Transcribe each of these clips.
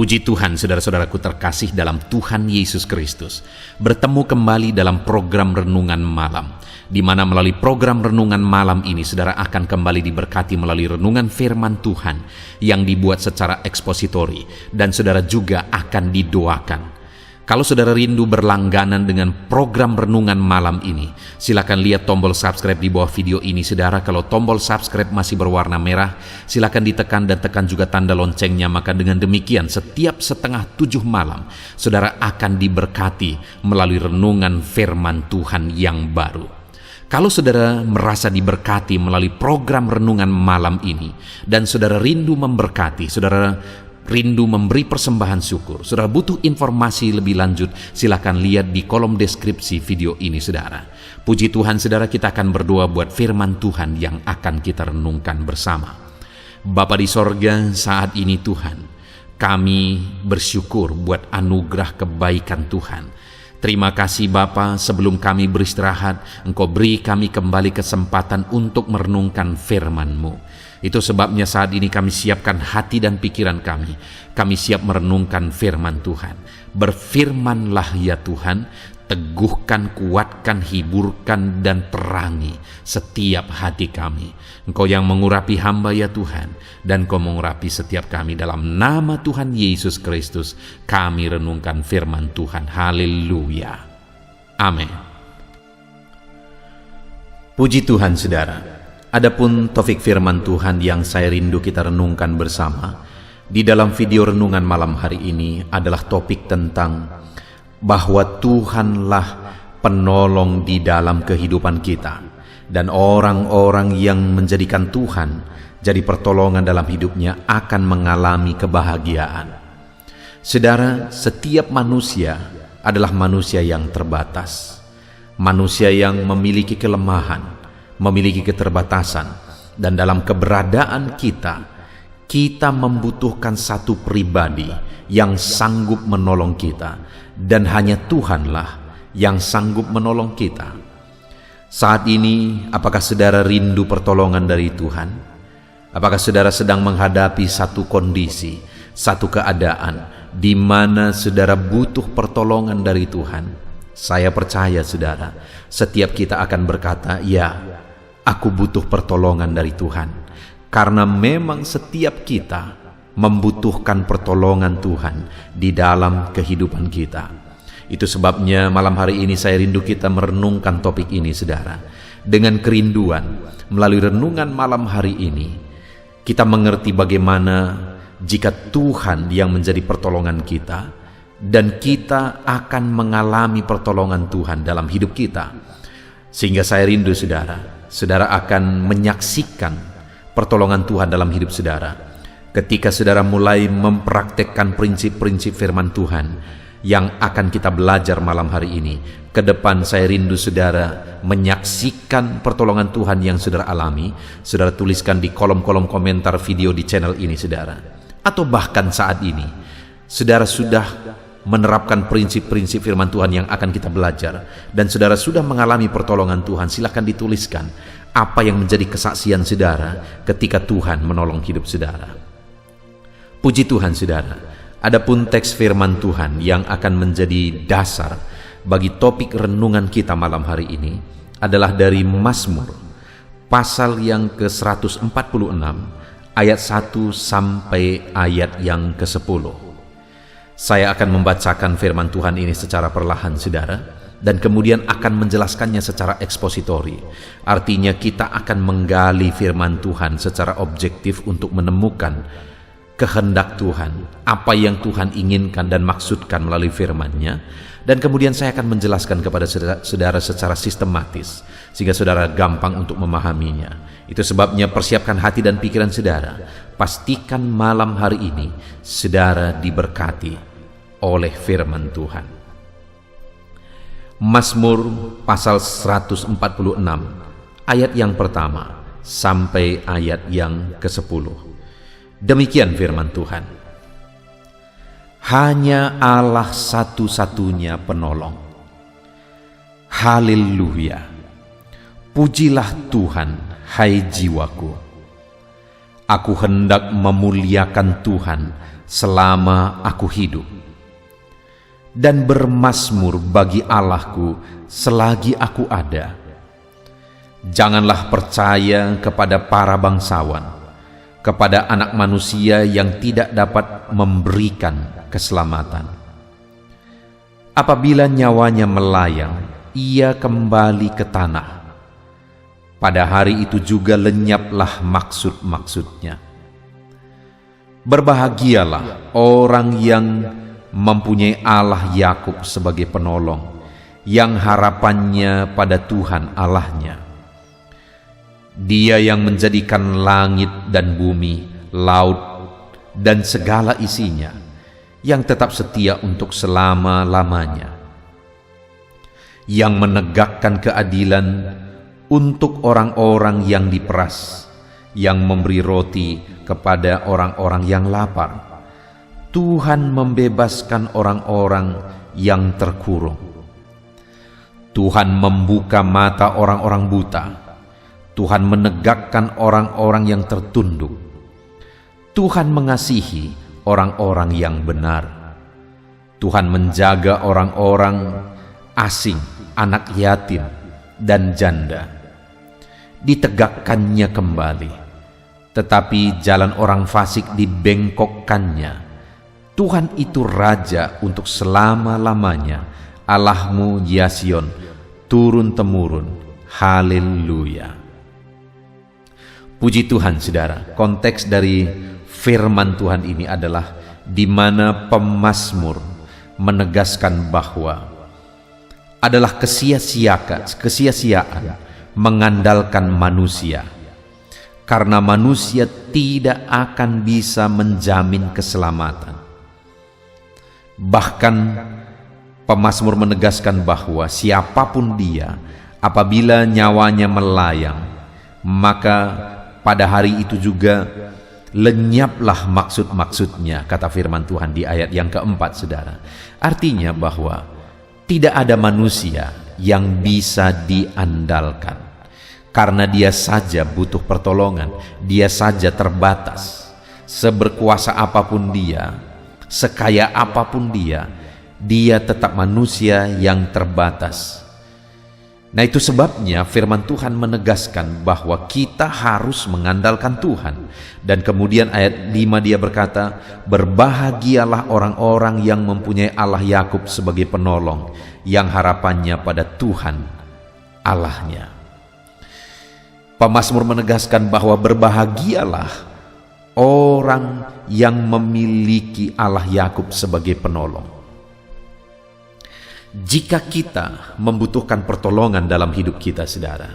Puji Tuhan, saudara-saudaraku terkasih dalam Tuhan Yesus Kristus. Bertemu kembali dalam program Renungan Malam, di mana melalui program Renungan Malam ini, saudara akan kembali diberkati melalui renungan firman Tuhan yang dibuat secara ekspositori, dan saudara juga akan didoakan. Kalau saudara rindu berlangganan dengan program Renungan Malam ini, silakan lihat tombol subscribe di bawah video ini, saudara. Kalau tombol subscribe masih berwarna merah, silakan ditekan dan tekan juga tanda loncengnya. Maka dengan demikian, setiap 6:30 malam, saudara akan diberkati melalui renungan firman Tuhan yang baru. Kalau saudara merasa diberkati melalui program Renungan Malam ini, dan saudara rindu memberkati, saudara rindu memberi persembahan syukur, saudara butuh informasi lebih lanjut, silakan lihat di kolom deskripsi video ini, saudara. Puji Tuhan, saudara, kita akan berdoa buat firman Tuhan yang akan kita renungkan bersama. Bapa di sorga, saat ini Tuhan, kami bersyukur buat anugerah kebaikan Tuhan. Terima kasih Bapa, sebelum kami beristirahat, Engkau beri kami kembali kesempatan untuk merenungkan firman-Mu. Itu sebabnya saat ini kami siapkan hati dan pikiran kami. Kami siap merenungkan firman Tuhan. Berfirmanlah ya Tuhan, teguhkan, kuatkan, hiburkan, dan perangi setiap hati kami. Engkau yang mengurapi hamba ya Tuhan, dan Engkau mengurapi setiap kami. Dalam nama Tuhan Yesus Kristus, kami renungkan firman Tuhan. Haleluya. Amin. Puji Tuhan, saudara. Adapun topik firman Tuhan yang saya rindu kita renungkan bersama di dalam video renungan malam hari ini adalah topik tentang bahwa Tuhanlah penolong di dalam kehidupan kita, dan orang-orang yang menjadikan Tuhan jadi pertolongan dalam hidupnya akan mengalami kebahagiaan. Saudara, setiap manusia adalah manusia yang terbatas, manusia yang memiliki kelemahan, memiliki keterbatasan, dan dalam keberadaan kita membutuhkan satu pribadi yang sanggup menolong kita, dan hanya Tuhanlah yang sanggup menolong kita. Saat ini, apakah saudara rindu pertolongan dari Tuhan? Apakah saudara sedang menghadapi satu kondisi, satu keadaan di mana saudara butuh pertolongan dari Tuhan? Saya percaya saudara, setiap kita akan berkata, ya, aku butuh pertolongan dari Tuhan. Karena memang setiap kita membutuhkan pertolongan Tuhan di dalam kehidupan kita. Itu sebabnya malam hari ini saya rindu kita merenungkan topik ini, saudara. Dengan kerinduan, melalui renungan malam hari ini, kita mengerti bagaimana jika Tuhan yang menjadi pertolongan kita, dan kita akan mengalami pertolongan Tuhan dalam hidup kita. Sehingga saya rindu saudara akan menyaksikan pertolongan Tuhan dalam hidup saudara ketika saudara mulai mempraktekkan prinsip-prinsip firman Tuhan yang akan kita belajar malam hari ini. Ke depan saya rindu saudara menyaksikan pertolongan Tuhan yang saudara alami. Saudara tuliskan di kolom-kolom komentar video di channel ini, saudara. Atau bahkan saat ini saudara sudah menerapkan prinsip-prinsip firman Tuhan yang akan kita belajar, dan saudara sudah mengalami pertolongan Tuhan. Silakan dituliskan apa yang menjadi kesaksian saudara ketika Tuhan menolong hidup saudara. Puji Tuhan, saudara. Adapun teks firman Tuhan yang akan menjadi dasar bagi topik renungan kita malam hari ini adalah dari Mazmur pasal yang ke-146 ayat 1 sampai ayat yang ke-10. Saya akan membacakan firman Tuhan ini secara perlahan, saudara, dan kemudian akan menjelaskannya secara ekspositori. Artinya kita akan menggali firman Tuhan secara objektif untuk menemukan kehendak Tuhan, apa yang Tuhan inginkan dan maksudkan melalui firman-Nya, dan kemudian saya akan menjelaskan kepada saudara secara sistematis, sehingga saudara gampang untuk memahaminya. Itu sebabnya persiapkan hati dan pikiran saudara. Pastikan malam hari ini saudara diberkati oleh firman Tuhan. Mazmur pasal 146 ayat yang pertama sampai ayat yang ke-10. Demikian firman Tuhan. Hanya Allah satu-satunya penolong. Haleluya. Pujilah Tuhan, hai jiwaku. Aku hendak memuliakan Tuhan selama aku hidup, dan bermazmur bagi Allahku selagi aku ada. Janganlah percaya kepada para bangsawan, kepada anak manusia yang tidak dapat memberikan keselamatan. Apabila nyawanya melayang, ia kembali ke tanah. Pada hari itu juga lenyaplah maksud-maksudnya. Berbahagialah orang yang mempunyai Allah Yakub sebagai penolong, yang harapannya pada Tuhan Allahnya. Dia yang menjadikan langit dan bumi, laut, dan segala isinya, yang tetap setia untuk selama-lamanya, yang menegakkan keadilan untuk orang-orang yang diperas, yang memberi roti kepada orang-orang yang lapar. Tuhan membebaskan orang-orang yang terkurung. Tuhan membuka mata orang-orang buta. Tuhan menegakkan orang-orang yang tertunduk. Tuhan mengasihi orang-orang yang benar. Tuhan menjaga orang-orang asing, anak yatim, dan janda. Ditegakkannya kembali, tetapi jalan orang fasik dibengkokkannya. Tuhan itu Raja untuk selama-lamanya. Allahmu ya Sion, turun-temurun. Haleluya. Puji Tuhan, saudara. Konteks dari firman Tuhan ini adalah di mana pemazmur menegaskan bahwa adalah kesia-siaan mengandalkan manusia, karena manusia tidak akan bisa menjamin keselamatan. Bahkan pemazmur menegaskan bahwa siapapun dia, apabila nyawanya melayang, maka pada hari itu juga lenyaplah maksud-maksudnya, kata firman Tuhan di ayat yang keempat, saudara. Artinya bahwa tidak ada manusia yang bisa diandalkan, karena dia saja butuh pertolongan, dia saja terbatas. Seberkuasa apapun dia, sekaya apapun dia tetap manusia yang terbatas. Nah, itu sebabnya firman Tuhan menegaskan bahwa kita harus mengandalkan Tuhan. Dan kemudian ayat 5 dia berkata, berbahagialah orang-orang yang mempunyai Allah Yakub sebagai penolong, yang harapannya pada Tuhan Allahnya. Pemazmur menegaskan bahwa berbahagialah orang yang memiliki Allah Yakub sebagai penolong. Jika kita membutuhkan pertolongan dalam hidup kita, saudara,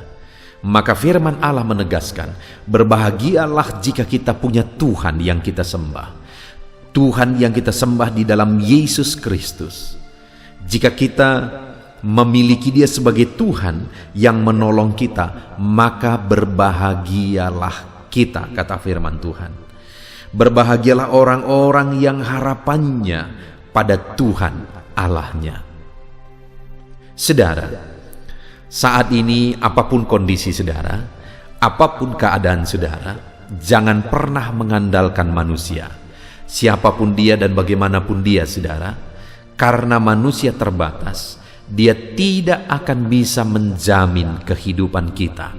maka firman Allah menegaskan, berbahagialah jika kita punya Tuhan yang kita sembah. Tuhan yang kita sembah di dalam Yesus Kristus. Jika kita memiliki Dia sebagai Tuhan yang menolong kita, maka berbahagialah kita, kata firman Tuhan. Berbahagialah orang-orang yang harapannya pada Tuhan Allahnya. Saudara, saat ini apapun kondisi saudara, apapun keadaan saudara, jangan pernah mengandalkan manusia, siapapun dia dan bagaimanapun dia, saudara, karena manusia terbatas. Dia tidak akan bisa menjamin kehidupan kita.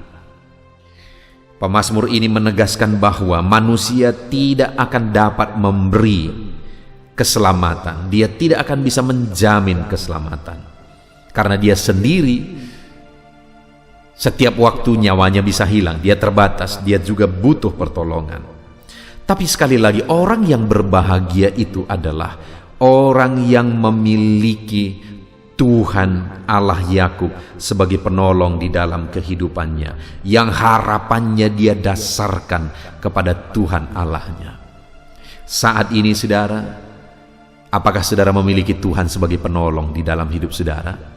Pemazmur ini menegaskan bahwa manusia tidak akan dapat memberi keselamatan. Dia tidak akan bisa menjamin keselamatan. Karena dia sendiri setiap waktu nyawanya bisa hilang. Dia terbatas, dia juga butuh pertolongan. Tapi sekali lagi, orang yang berbahagia itu adalah orang yang memiliki Tuhan Allah Yakub sebagai penolong di dalam kehidupannya, yang harapannya dia dasarkan kepada Tuhan Allahnya. Saat ini saudara, apakah saudara memiliki Tuhan sebagai penolong di dalam hidup saudara?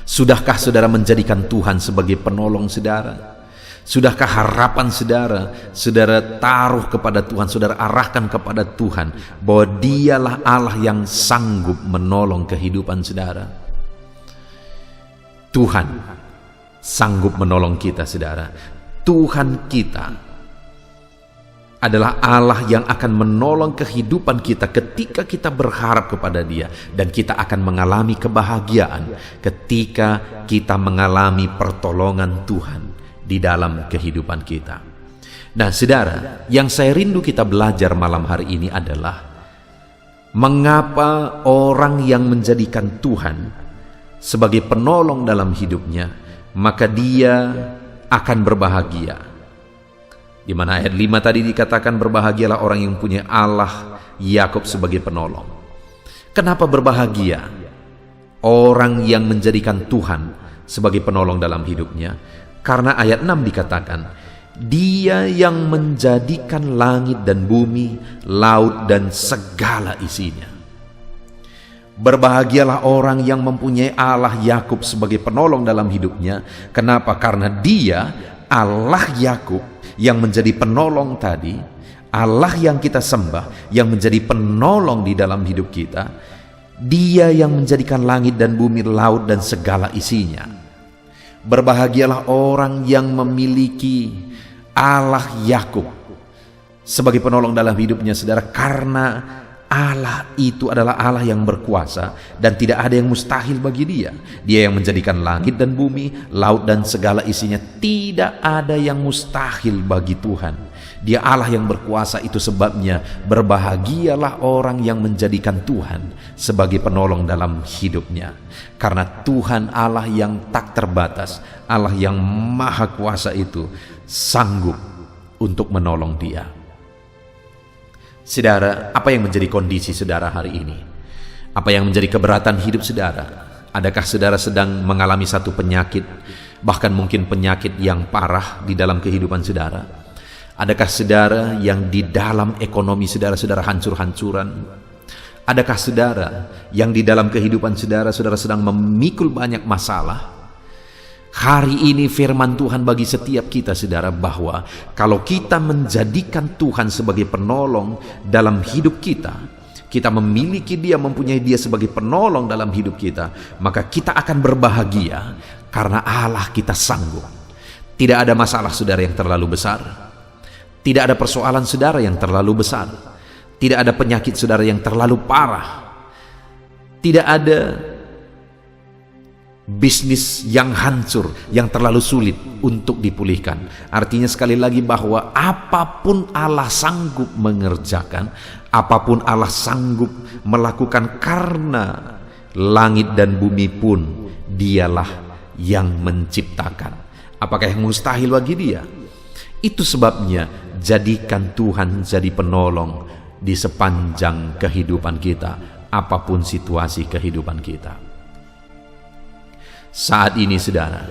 Sudahkah saudara menjadikan Tuhan sebagai penolong saudara? Sudahkah harapan saudara taruh kepada Tuhan, saudara arahkan kepada Tuhan, bahwa Dialah Allah yang sanggup menolong kehidupan saudara? Tuhan sanggup menolong kita, saudara. Tuhan kita adalah Allah yang akan menolong kehidupan kita ketika kita berharap kepada Dia, dan kita akan mengalami kebahagiaan ketika kita mengalami pertolongan Tuhan di dalam kehidupan kita. Nah, saudara, yang saya rindu kita belajar malam hari ini adalah mengapa orang yang menjadikan Tuhan sebagai penolong dalam hidupnya, maka dia akan berbahagia. Di mana ayat 5 tadi dikatakan berbahagialah orang yang punya Allah Yakub sebagai penolong. Kenapa berbahagia orang yang menjadikan Tuhan sebagai penolong dalam hidupnya? Karena ayat 6 dikatakan, Dia yang menjadikan langit dan bumi, laut dan segala isinya. Berbahagialah orang yang mempunyai Allah Yakub sebagai penolong dalam hidupnya. Kenapa? Karena Dia, Allah Yakub, yang menjadi penolong tadi, Allah yang kita sembah, yang menjadi penolong di dalam hidup kita, Dia yang menjadikan langit dan bumi, laut dan segala isinya. Berbahagialah orang yang memiliki Allah Yakub sebagai penolong dalam hidupnya, saudara, karena Allah itu adalah Allah yang berkuasa dan tidak ada yang mustahil bagi Dia. Dia yang menjadikan langit dan bumi, laut dan segala isinya. Tidak ada yang mustahil bagi Tuhan. Dia Allah yang berkuasa, itu sebabnya berbahagialah orang yang menjadikan Tuhan sebagai penolong dalam hidupnya. Karena Tuhan Allah yang tak terbatas, Allah yang maha kuasa itu sanggup untuk menolong dia. Saudara, apa yang menjadi kondisi saudara hari ini? Apa yang menjadi keberatan hidup saudara? Adakah saudara sedang mengalami satu penyakit, bahkan mungkin penyakit yang parah di dalam kehidupan saudara? Adakah saudara yang di dalam ekonomi saudara hancur-hancuran? Adakah saudara yang di dalam kehidupan saudara sedang memikul banyak masalah? Hari ini firman Tuhan bagi setiap kita, saudara, bahwa kalau kita menjadikan Tuhan sebagai penolong dalam hidup kita, kita memiliki Dia, mempunyai Dia sebagai penolong dalam hidup kita, maka kita akan berbahagia karena Allah kita sanggup. Tidak ada masalah saudara yang terlalu besar, tidak ada persoalan saudara yang terlalu besar, tidak ada penyakit saudara yang terlalu parah, tidak ada bisnis yang hancur, yang terlalu sulit untuk dipulihkan. Artinya sekali lagi bahwa apapun Allah sanggup mengerjakan, apapun Allah sanggup melakukan, karena langit dan bumi pun Dialah yang menciptakan. Apakah yang mustahil bagi Dia? Itu sebabnya jadikan Tuhan jadi penolong di sepanjang kehidupan kita, apapun situasi kehidupan kita. Saat ini, saudara,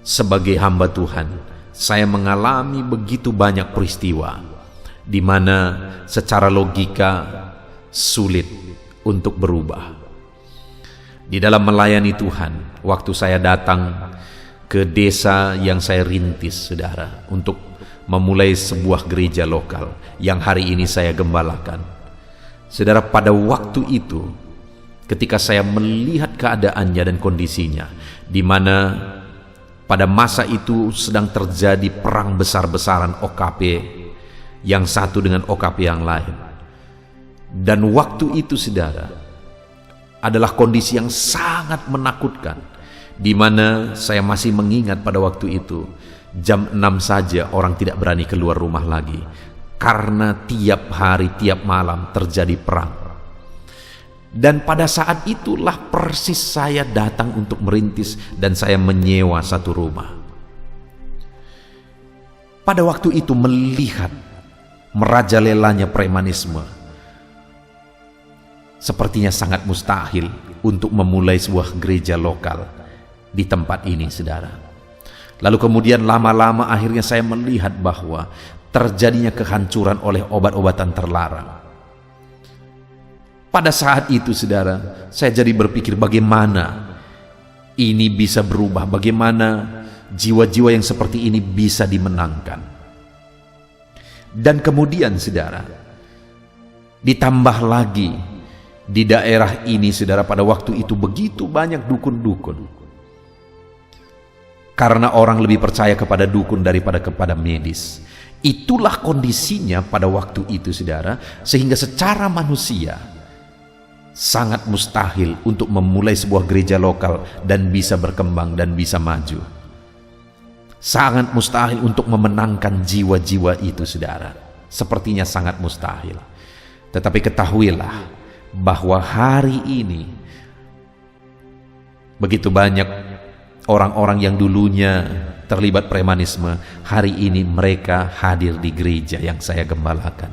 sebagai hamba Tuhan, saya mengalami begitu banyak peristiwa di mana secara logika sulit untuk berubah. Di dalam melayani Tuhan, waktu saya datang ke desa yang saya rintis, saudara, untuk memulai sebuah gereja lokal yang hari ini saya gembalakan. Saudara, pada waktu itu, ketika saya melihat keadaannya dan kondisinya, di mana pada masa itu sedang terjadi perang besar-besaran OKP yang satu dengan OKP yang lain. Dan waktu itu, saudara, adalah kondisi yang sangat menakutkan, di mana saya masih mengingat pada waktu itu jam 6 saja orang tidak berani keluar rumah lagi, karena tiap hari, tiap malam terjadi perang. Dan pada saat itulah persis saya datang untuk merintis dan saya menyewa satu rumah. Pada waktu itu melihat merajalelanya premanisme, sepertinya sangat mustahil untuk memulai sebuah gereja lokal di tempat ini, saudara. Lalu kemudian lama-lama akhirnya saya melihat bahwa terjadinya kehancuran oleh obat-obatan terlarang. Pada saat itu, saudara, saya jadi berpikir bagaimana ini bisa berubah, bagaimana jiwa-jiwa yang seperti ini bisa dimenangkan. Dan kemudian, saudara, ditambah lagi di daerah ini, saudara, pada waktu itu begitu banyak dukun-dukun. Karena orang lebih percaya kepada dukun daripada kepada medis. Itulah kondisinya pada waktu itu, saudara, sehingga secara manusia sangat mustahil untuk memulai sebuah gereja lokal dan bisa berkembang dan bisa maju. Sangat mustahil untuk memenangkan jiwa-jiwa itu, saudara. Sepertinya sangat mustahil. Tetapi ketahuilah bahwa hari ini begitu banyak orang-orang yang dulunya terlibat premanisme, hari ini mereka hadir di gereja yang saya gembalakan.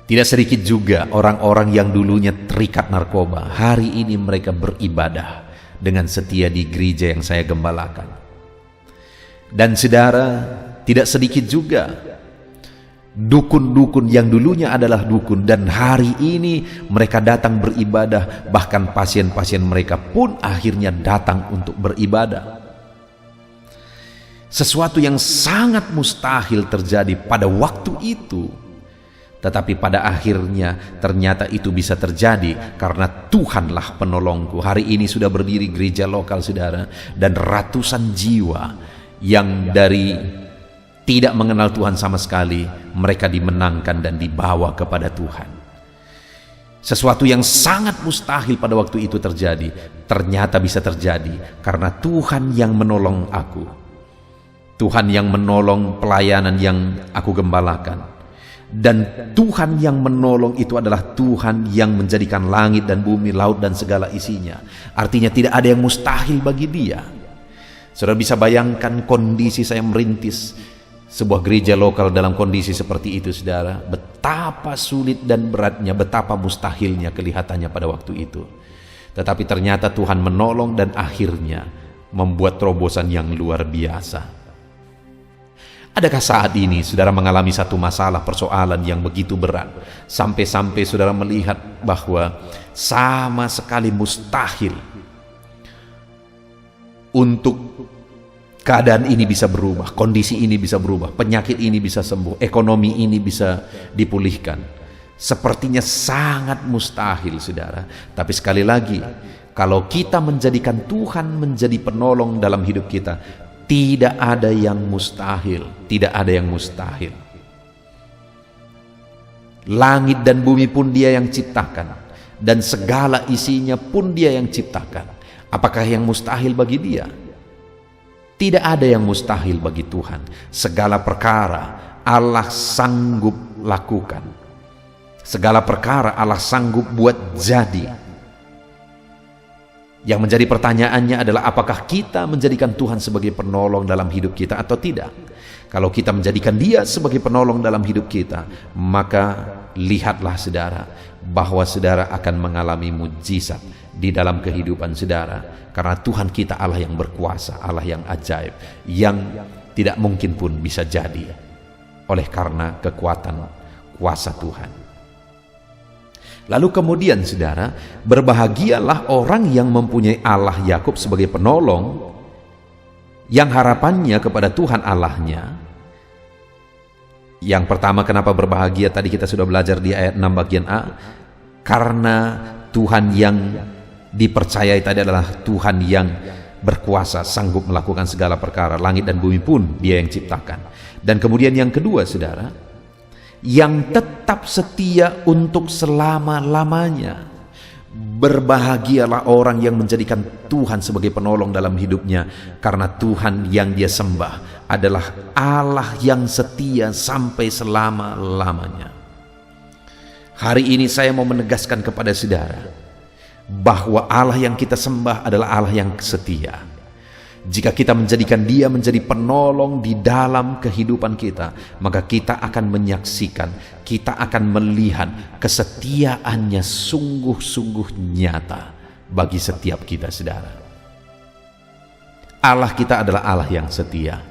Tidak sedikit juga orang-orang yang dulunya terikat narkoba, hari ini mereka beribadah dengan setia di gereja yang saya gembalakan. Dan saudara, tidak sedikit juga dukun-dukun yang dulunya adalah dukun dan hari ini mereka datang beribadah, bahkan pasien-pasien mereka pun akhirnya datang untuk beribadah. Sesuatu yang sangat mustahil terjadi pada waktu itu, tetapi pada akhirnya ternyata itu bisa terjadi karena Tuhanlah penolongku. Hari ini sudah berdiri gereja lokal, saudara, dan ratusan jiwa yang dari tidak mengenal Tuhan sama sekali, mereka dimenangkan dan dibawa kepada Tuhan. Sesuatu yang sangat mustahil pada waktu itu terjadi, ternyata bisa terjadi karena Tuhan yang menolong aku. Tuhan yang menolong pelayanan yang aku gembalakan. Dan Tuhan yang menolong itu adalah Tuhan yang menjadikan langit dan bumi, laut dan segala isinya. Artinya tidak ada yang mustahil bagi Dia. Saudara bisa bayangkan kondisi saya merintis sebuah gereja lokal dalam kondisi seperti itu, saudara. Betapa sulit dan beratnya, betapa mustahilnya kelihatannya pada waktu itu. Tetapi ternyata Tuhan menolong dan akhirnya membuat terobosan yang luar biasa. Adakah saat ini saudara mengalami satu masalah, persoalan yang begitu berat, sampai-sampai saudara melihat bahwa sama sekali mustahil untuk keadaan ini bisa berubah, kondisi ini bisa berubah, penyakit ini bisa sembuh, ekonomi ini bisa dipulihkan? Sepertinya sangat mustahil, saudara. Tapi sekali lagi, kalau kita menjadikan Tuhan menjadi penolong dalam hidup kita, tidak ada yang mustahil, tidak ada yang mustahil. Langit dan bumi pun Dia yang ciptakan, dan segala isinya pun Dia yang ciptakan. Apakah yang mustahil bagi Dia? Tidak ada yang mustahil bagi Tuhan. Segala perkara Allah sanggup lakukan. Segala perkara Allah sanggup buat jadi. Yang menjadi pertanyaannya adalah apakah kita menjadikan Tuhan sebagai penolong dalam hidup kita atau tidak. Kalau kita menjadikan Dia sebagai penolong dalam hidup kita, maka lihatlah saudara, bahwa saudara akan mengalami mujizat di dalam kehidupan saudara. Karena Tuhan kita Allah yang berkuasa, Allah yang ajaib, yang tidak mungkin pun bisa jadi oleh karena kekuatan kuasa Tuhan. Lalu kemudian saudara, berbahagialah orang yang mempunyai Allah Yakub sebagai penolong, yang harapannya kepada Tuhan Allahnya. Yang pertama, kenapa berbahagia? Tadi kita sudah belajar di ayat 6 bagian A. Karena Tuhan yang dipercayai tadi adalah Tuhan yang berkuasa, sanggup melakukan segala perkara. Langit dan bumi pun Dia yang ciptakan. Dan kemudian yang kedua saudara, yang tetap setia untuk selama-lamanya. Berbahagialah orang yang menjadikan Tuhan sebagai penolong dalam hidupnya, karena Tuhan yang dia sembah adalah Allah yang setia sampai selama-lamanya. Hari ini saya mau menegaskan kepada saudara bahwa Allah yang kita sembah adalah Allah yang setia. Jika kita menjadikan Dia menjadi penolong di dalam kehidupan kita, maka kita akan menyaksikan, kita akan melihat kesetiaannya sungguh-sungguh nyata bagi setiap kita, saudara. Allah kita adalah Allah yang setia.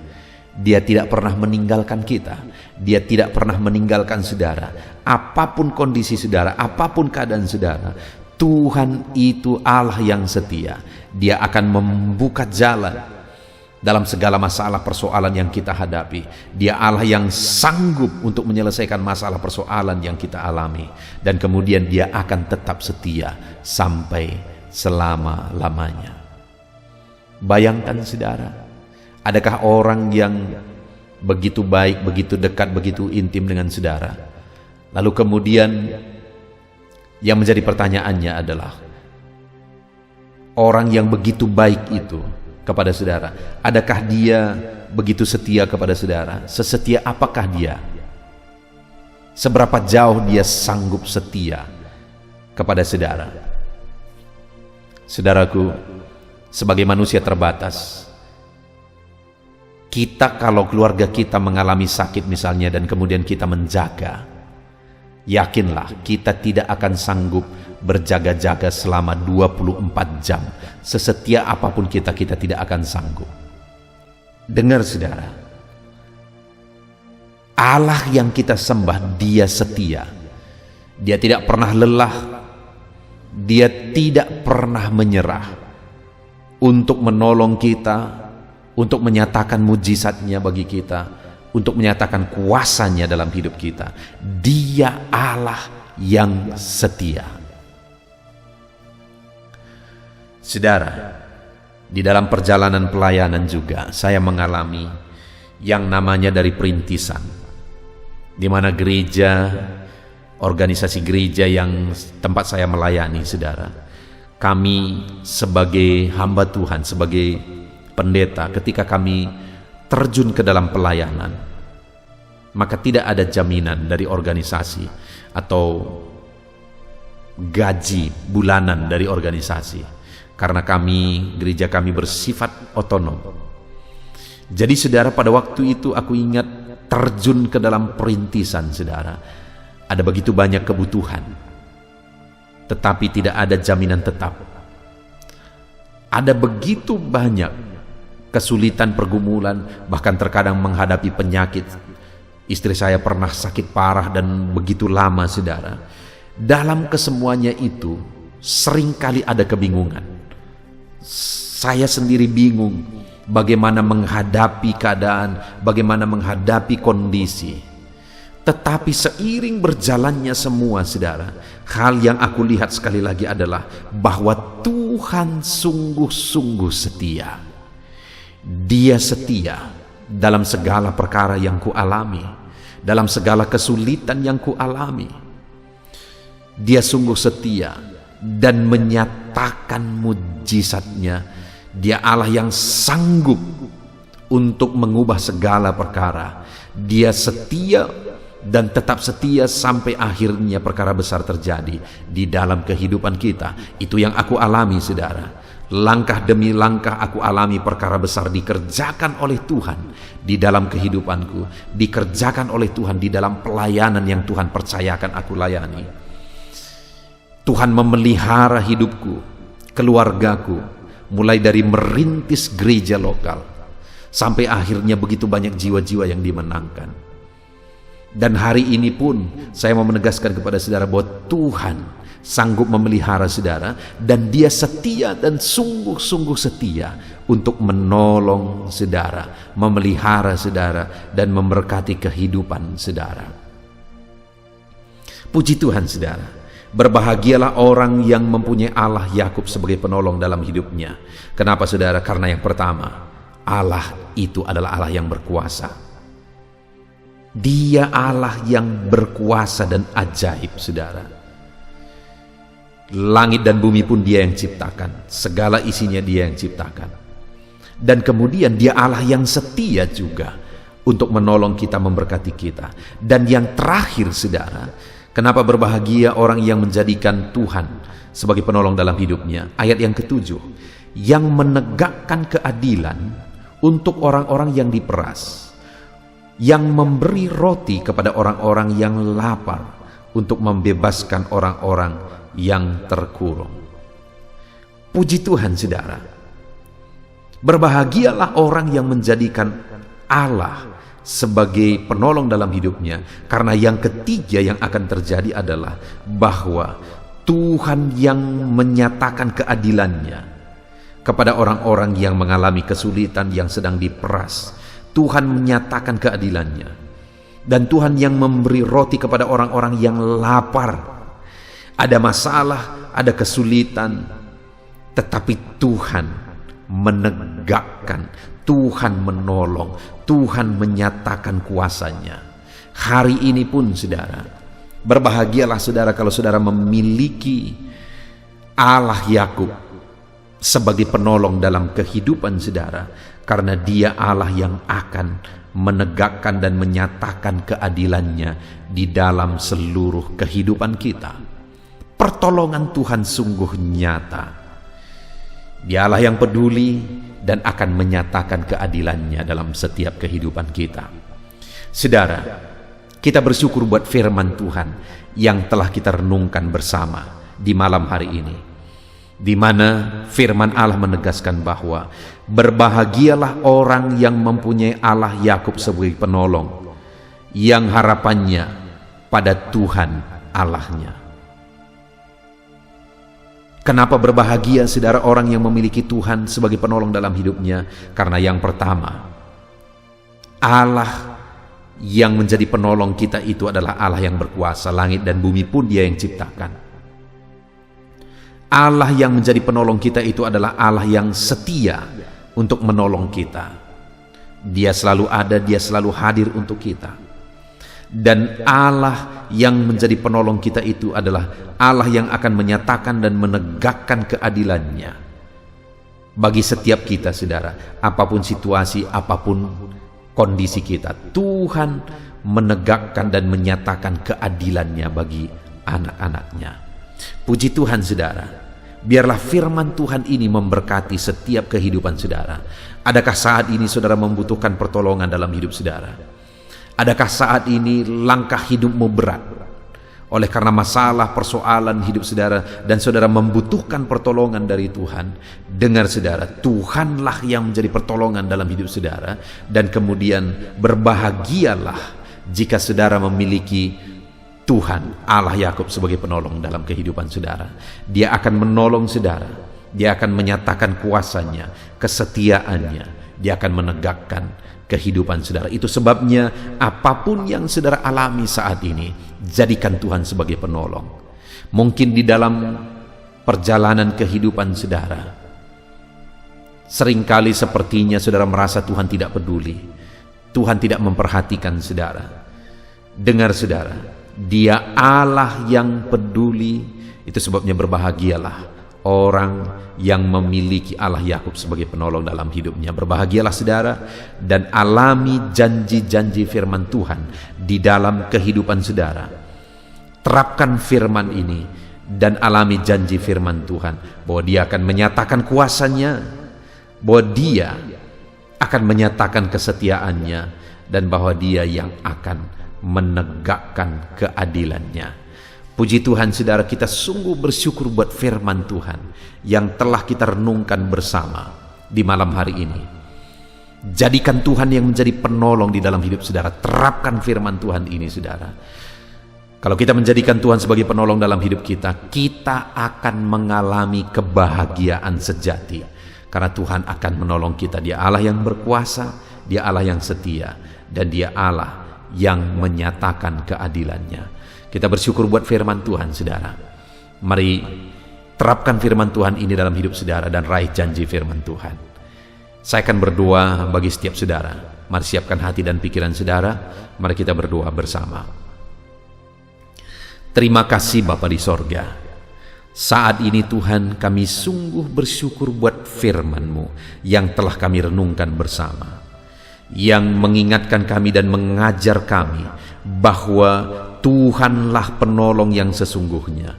Dia tidak pernah meninggalkan kita. Dia tidak pernah meninggalkan saudara. Apapun kondisi saudara, apapun keadaan saudara, Tuhan itu Allah yang setia. Dia akan membuka jalan dalam segala masalah persoalan yang kita hadapi. Dia Allah yang sanggup untuk menyelesaikan masalah persoalan yang kita alami. Dan kemudian Dia akan tetap setia sampai selama-lamanya. Bayangkan saudara, adakah orang yang begitu baik, begitu dekat, begitu intim dengan saudara. Lalu kemudian yang menjadi pertanyaannya adalah, orang yang begitu baik itu kepada saudara, adakah dia begitu setia kepada saudara? Sesetia apakah dia? Seberapa jauh dia sanggup setia kepada saudara? Saudaraku, sebagai manusia terbatas, kita kalau keluarga kita mengalami sakit misalnya dan kemudian kita menjaga, yakinlah kita tidak akan sanggup berjaga-jaga selama 24 jam. Sesetia apapun kita tidak akan sanggup. Dengar saudara, Allah yang kita sembah, Dia setia. Dia tidak pernah lelah, Dia tidak pernah menyerah untuk menolong kita, untuk menyatakan mujizatnya bagi kita, untuk menyatakan kuasanya dalam hidup kita. Dia Allah yang setia. Saudara, di dalam perjalanan pelayanan juga saya mengalami yang namanya dari perintisan, di mana gereja, organisasi gereja yang tempat saya melayani, saudara, kami sebagai hamba Tuhan, sebagai pendeta, ketika kami terjun ke dalam pelayanan, maka tidak ada jaminan dari organisasi atau gaji bulanan dari organisasi, karena gereja kami bersifat otonom. Jadi saudara, pada waktu itu aku ingat terjun ke dalam perintisan, saudara, ada begitu banyak kebutuhan, tetapi tidak ada jaminan tetap. Ada begitu banyak kesulitan, pergumulan, bahkan terkadang menghadapi penyakit. Istri saya pernah sakit parah dan begitu lama, saudara. Dalam kesemuanya itu seringkali ada kebingungan. Saya sendiri bingung bagaimana menghadapi keadaan, bagaimana menghadapi kondisi. Tetapi seiring berjalannya semua, saudara, hal yang aku lihat sekali lagi adalah bahwa Tuhan sungguh-sungguh setia. Dia setia dalam segala perkara yang kualami, dalam segala kesulitan yang kualami. Dia sungguh setia dan menyatakan mujizatnya. Dia Allah yang sanggup untuk mengubah segala perkara. Dia setia dan tetap setia sampai akhirnya perkara besar terjadi di dalam kehidupan kita. Itu yang aku alami, saudara. Langkah demi langkah aku alami perkara besar dikerjakan oleh Tuhan di dalam kehidupanku, dikerjakan oleh Tuhan di dalam pelayanan yang Tuhan percayakan aku layani. Tuhan memelihara hidupku, keluargaku, mulai dari merintis gereja lokal sampai akhirnya begitu banyak jiwa-jiwa yang dimenangkan. Dan hari ini pun saya mau menegaskan kepada saudara bahwa Tuhan sanggup memelihara saudara, dan Dia setia dan sungguh-sungguh setia untuk menolong saudara, memelihara saudara, dan memberkati kehidupan saudara. Puji Tuhan, saudara. Berbahagialah orang yang mempunyai Allah Yakub sebagai penolong dalam hidupnya. Kenapa, saudara? Karena yang pertama, Allah itu adalah Allah yang berkuasa. Dia Allah yang berkuasa dan ajaib, saudara. Langit dan bumi pun Dia yang ciptakan, segala isinya Dia yang ciptakan. Dan kemudian Dia Allah yang setia juga untuk menolong kita, memberkati kita. Dan yang terakhir, saudara, kenapa berbahagia orang yang menjadikan Tuhan sebagai penolong dalam hidupnya? Ayat yang ke-7, yang menegakkan keadilan untuk orang-orang yang diperas, yang memberi roti kepada orang-orang yang lapar, untuk membebaskan orang-orang yang terkurung. Puji Tuhan, saudara. Berbahagialah orang yang menjadikan Allah sebagai penolong dalam hidupnya, karena yang ketiga yang akan terjadi adalah bahwa Tuhan yang menyatakan keadilannya kepada orang-orang yang mengalami kesulitan, yang sedang diperas. Tuhan menyatakan keadilannya, dan Tuhan yang memberi roti kepada orang-orang yang lapar. Ada masalah, ada kesulitan, tetapi Tuhan menegakkan, Tuhan menolong, Tuhan menyatakan kuasanya. Hari ini pun saudara, berbahagialah saudara kalau saudara memiliki Allah Yakub sebagai penolong dalam kehidupan saudara, karena Dia Allah yang akan menegakkan dan menyatakan keadilannya di dalam seluruh kehidupan kita. Pertolongan Tuhan sungguh nyata. Dia Allah yang peduli dan akan menyatakan keadilannya dalam setiap kehidupan kita. Saudara, kita bersyukur buat firman Tuhan yang telah kita renungkan bersama di malam hari ini, di mana firman Allah menegaskan bahwa berbahagialah orang yang mempunyai Allah Yakub sebagai penolong, yang harapannya pada Tuhan Allahnya. Kenapa berbahagia saudara orang yang memiliki Tuhan sebagai penolong dalam hidupnya? Karena yang pertama, Allah yang menjadi penolong kita itu adalah Allah yang berkuasa. Langit dan bumi pun Dia yang ciptakan. Allah yang menjadi penolong kita itu adalah Allah yang setia untuk menolong kita. Dia selalu ada, Dia selalu hadir untuk kita. Dan Allah yang menjadi penolong kita itu adalah Allah yang akan menyatakan dan menegakkan keadilannya bagi setiap kita saudara. Apapun situasi, apapun kondisi kita, Tuhan menegakkan dan menyatakan keadilannya bagi anak-anaknya. Puji Tuhan saudara. Biarlah firman Tuhan ini memberkati setiap kehidupan saudara. Adakah saat ini saudara membutuhkan pertolongan dalam hidup saudara? Adakah saat ini langkah hidupmu berat oleh karena masalah, persoalan hidup saudara, dan saudara membutuhkan pertolongan dari Tuhan? Dengar saudara, Tuhanlah yang menjadi pertolongan dalam hidup saudara, dan kemudian berbahagialah jika saudara memiliki Tuhan Allah Yakub sebagai penolong dalam kehidupan saudara. Dia akan menolong saudara, Dia akan menyatakan kuasanya, kesetiaannya, Dia akan menegakkan kehidupan saudara. Itu sebabnya apapun yang saudara alami saat ini, jadikan Tuhan sebagai penolong. Mungkin di dalam perjalanan kehidupan saudara, seringkali sepertinya saudara merasa Tuhan tidak peduli, Tuhan tidak memperhatikan saudara. Dengar saudara, Dia Allah yang peduli. Itu sebabnya berbahagialah orang yang memiliki Allah Yakub sebagai penolong dalam hidupnya. Berbahagialah saudara dan alami janji-janji firman Tuhan di dalam kehidupan saudara. Terapkan firman ini dan alami janji firman Tuhan bahwa Dia akan menyatakan kuasanya, bahwa Dia akan menyatakan kesetiaannya, dan bahwa Dia yang akan menegakkan keadilannya. Puji Tuhan saudara, kita sungguh bersyukur buat firman Tuhan yang telah kita renungkan bersama di malam hari ini. Jadikan Tuhan yang menjadi penolong di dalam hidup saudara. Terapkan firman Tuhan ini saudara. Kalau kita menjadikan Tuhan sebagai penolong dalam hidup kita, kita akan mengalami kebahagiaan sejati. Karena Tuhan akan menolong kita. Dia Allah yang berkuasa, Dia Allah yang setia, dan Dia Allah yang menyatakan keadilannya. Kita bersyukur buat firman Tuhan saudara. Mari terapkan firman Tuhan ini dalam hidup saudara dan raih janji firman Tuhan. Saya akan berdoa bagi setiap saudara. Mari siapkan hati dan pikiran saudara. Mari kita berdoa bersama. Terima kasih Bapa di sorga. Saat ini Tuhan, kami sungguh bersyukur buat firman-Mu yang telah kami renungkan bersama, yang mengingatkan kami dan mengajar kami bahwa Tuhanlah penolong yang sesungguhnya.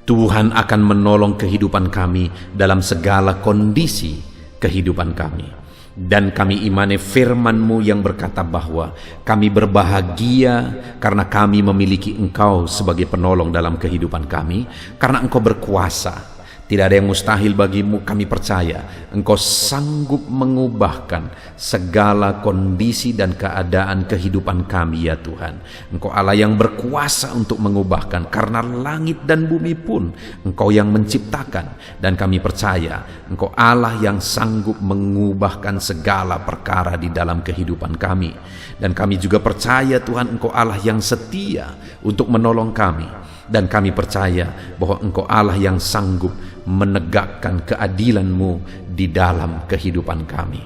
Tuhan akan menolong kehidupan kami dalam segala kondisi kehidupan kami. Dan kami imani firman-Mu yang berkata bahwa kami berbahagia karena kami memiliki Engkau sebagai penolong dalam kehidupan kami, karena Engkau berkuasa. Tidak ada yang mustahil bagimu. Kami percaya Engkau sanggup mengubahkan segala kondisi dan keadaan kehidupan kami ya Tuhan. Engkau Allah yang berkuasa untuk mengubahkan, karena langit dan bumi pun Engkau yang menciptakan. Dan kami percaya Engkau Allah yang sanggup mengubahkan segala perkara di dalam kehidupan kami. Dan kami juga percaya Tuhan Engkau Allah yang setia untuk menolong kami. Dan kami percaya bahwa Engkau Allah yang sanggup menegakkan keadilan-Mu di dalam kehidupan kami.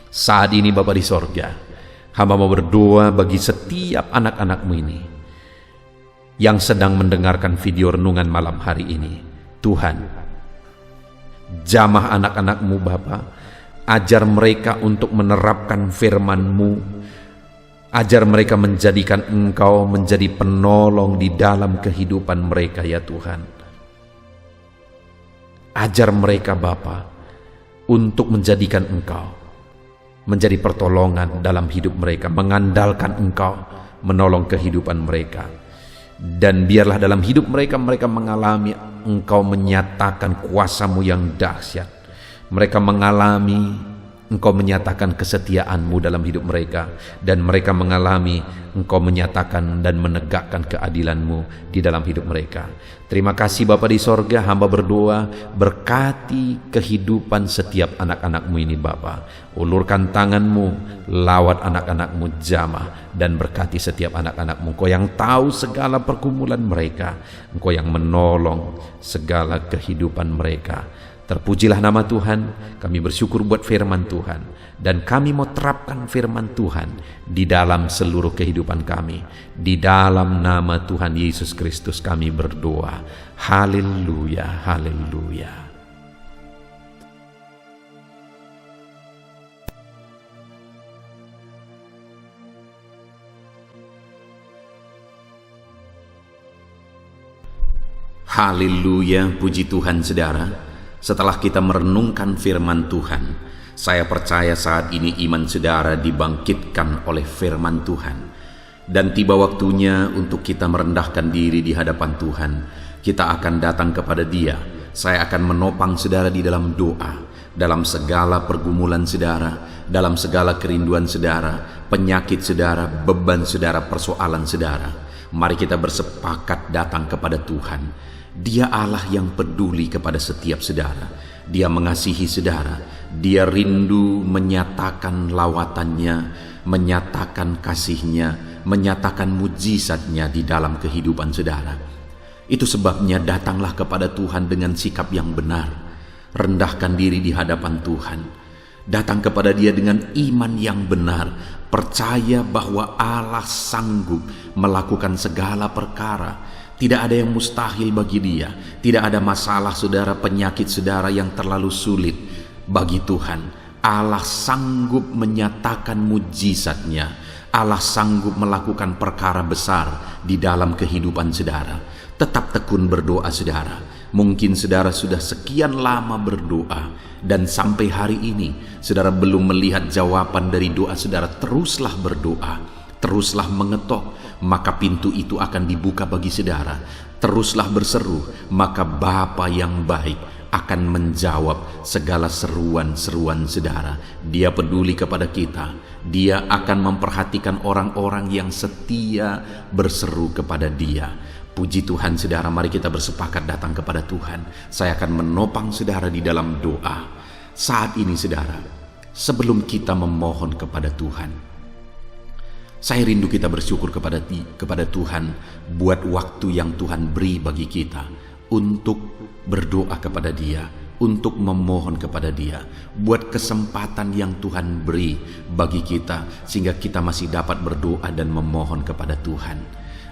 Saat ini Bapa di sorga, hamba mau berdoa bagi setiap anak-anak-Mu ini yang sedang mendengarkan video renungan malam hari ini. Tuhan, jamah anak-anak-Mu Bapa, ajar mereka untuk menerapkan firman-Mu, ajar mereka menjadikan Engkau menjadi penolong di dalam kehidupan mereka ya Tuhan. Ajar mereka Bapa untuk menjadikan Engkau menjadi pertolongan dalam hidup mereka, mengandalkan Engkau menolong kehidupan mereka. Dan biarlah dalam hidup mereka, mereka mengalami Engkau menyatakan kuasa-Mu yang dahsyat. Mereka mengalami Engkau menyatakan kesetiaan-Mu dalam hidup mereka, dan mereka mengalami Engkau menyatakan dan menegakkan keadilan-Mu di dalam hidup mereka. Terima kasih Bapa di sorga, hamba berdoa, berkati kehidupan setiap anak-anak-Mu ini Bapa. Ulurkan tangan-Mu, lawat anak-anak-Mu jamah, dan berkati setiap anak-anak-Mu. Engkau yang tahu segala pergumulan mereka, Engkau yang menolong segala kehidupan mereka. Terpujilah nama Tuhan, kami bersyukur buat firman Tuhan, dan kami mau terapkan firman Tuhan di dalam seluruh kehidupan kami. Di dalam nama Tuhan Yesus Kristus kami berdoa. Haleluya, haleluya. Haleluya, puji Tuhan saudara. Setelah kita merenungkan firman Tuhan, saya percaya saat ini iman saudara dibangkitkan oleh firman Tuhan. Dan tiba waktunya untuk kita merendahkan diri di hadapan Tuhan. Kita akan datang kepada Dia. Saya akan menopang saudara di dalam doa, dalam segala pergumulan saudara, dalam segala kerinduan saudara, penyakit saudara, beban saudara, persoalan saudara. Mari kita bersepakat datang kepada Tuhan. Dia Allah yang peduli kepada setiap saudara. Dia mengasihi saudara. Dia rindu menyatakan lawatannya, menyatakan kasihnya, menyatakan mujizatnya di dalam kehidupan saudara. Itu sebabnya datanglah kepada Tuhan dengan sikap yang benar. Rendahkan diri di hadapan Tuhan. Datang kepada Dia dengan iman yang benar. Percaya bahwa Allah sanggup melakukan segala perkara. Tidak ada yang mustahil bagi Dia. Tidak ada masalah saudara, penyakit saudara yang terlalu sulit bagi Tuhan. Allah sanggup menyatakan mujizatnya. Allah sanggup melakukan perkara besar di dalam kehidupan saudara. Tetap tekun berdoa saudara. Mungkin saudara sudah sekian lama berdoa, dan sampai hari ini saudara belum melihat jawaban dari doa saudara. Teruslah berdoa. Teruslah mengetok, maka pintu itu akan dibuka bagi saudara. Teruslah berseru, maka Bapa yang baik akan menjawab segala seruan-seruan saudara. Dia peduli kepada kita. Dia akan memperhatikan orang-orang yang setia berseru kepada Dia. Puji Tuhan saudara, mari kita bersepakat datang kepada Tuhan. Saya akan menopang saudara di dalam doa. Saat ini saudara, sebelum kita memohon kepada Tuhan, saya rindu kita bersyukur kepada Tuhan buat waktu yang Tuhan beri bagi kita untuk berdoa kepada Dia, untuk memohon kepada Dia, buat kesempatan yang Tuhan beri bagi kita sehingga kita masih dapat berdoa dan memohon kepada Tuhan.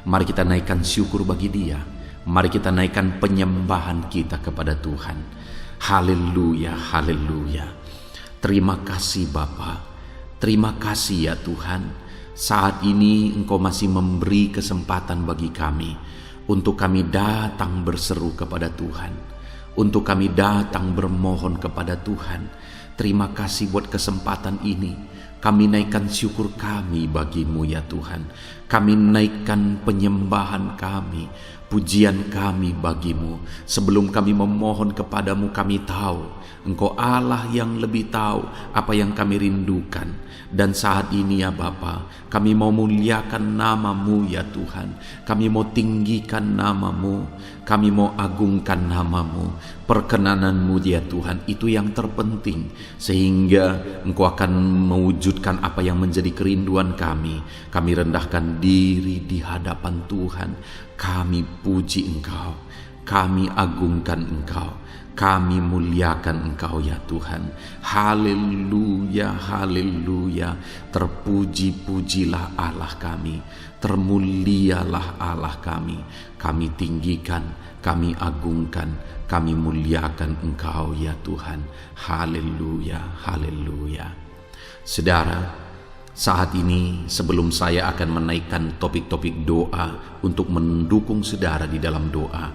Mari kita naikkan syukur bagi Dia. Mari kita naikkan penyembahan kita kepada Tuhan. Haleluya, haleluya. Terima kasih Bapa. Terima kasih ya Tuhan. Saat ini Engkau masih memberi kesempatan bagi kami untuk kami datang berseru kepada Tuhan, untuk kami datang bermohon kepada Tuhan. Terima kasih buat kesempatan ini. Kami naikkan syukur kami bagi-Mu ya Tuhan. Kami naikkan penyembahan kami, pujian kami bagi-Mu. Sebelum kami memohon kepadamu, kami tahu Engkau Allah yang lebih tahu apa yang kami rindukan. Dan saat ini ya Bapa, kami mau muliakan nama-Mu ya Tuhan. Kami mau tinggikan nama-Mu, kami mau agungkan nama-Mu. Perkenananmu ya Tuhan, itu yang terpenting, sehingga Engkau akan mewujudkan apa yang menjadi kerinduan kami. Kami rendahkan diri di hadapan Tuhan, kami puji Engkau, kami agungkan Engkau, kami muliakan Engkau ya Tuhan. Haleluya, haleluya. Terpuji-pujilah Allah kami, termulialah Allah kami. Kami tinggikan, kami agungkan, kami muliakan Engkau ya Tuhan. Haleluya, haleluya. Saudara, saat ini sebelum saya akan menaikkan topik-topik doa untuk mendukung saudara di dalam doa,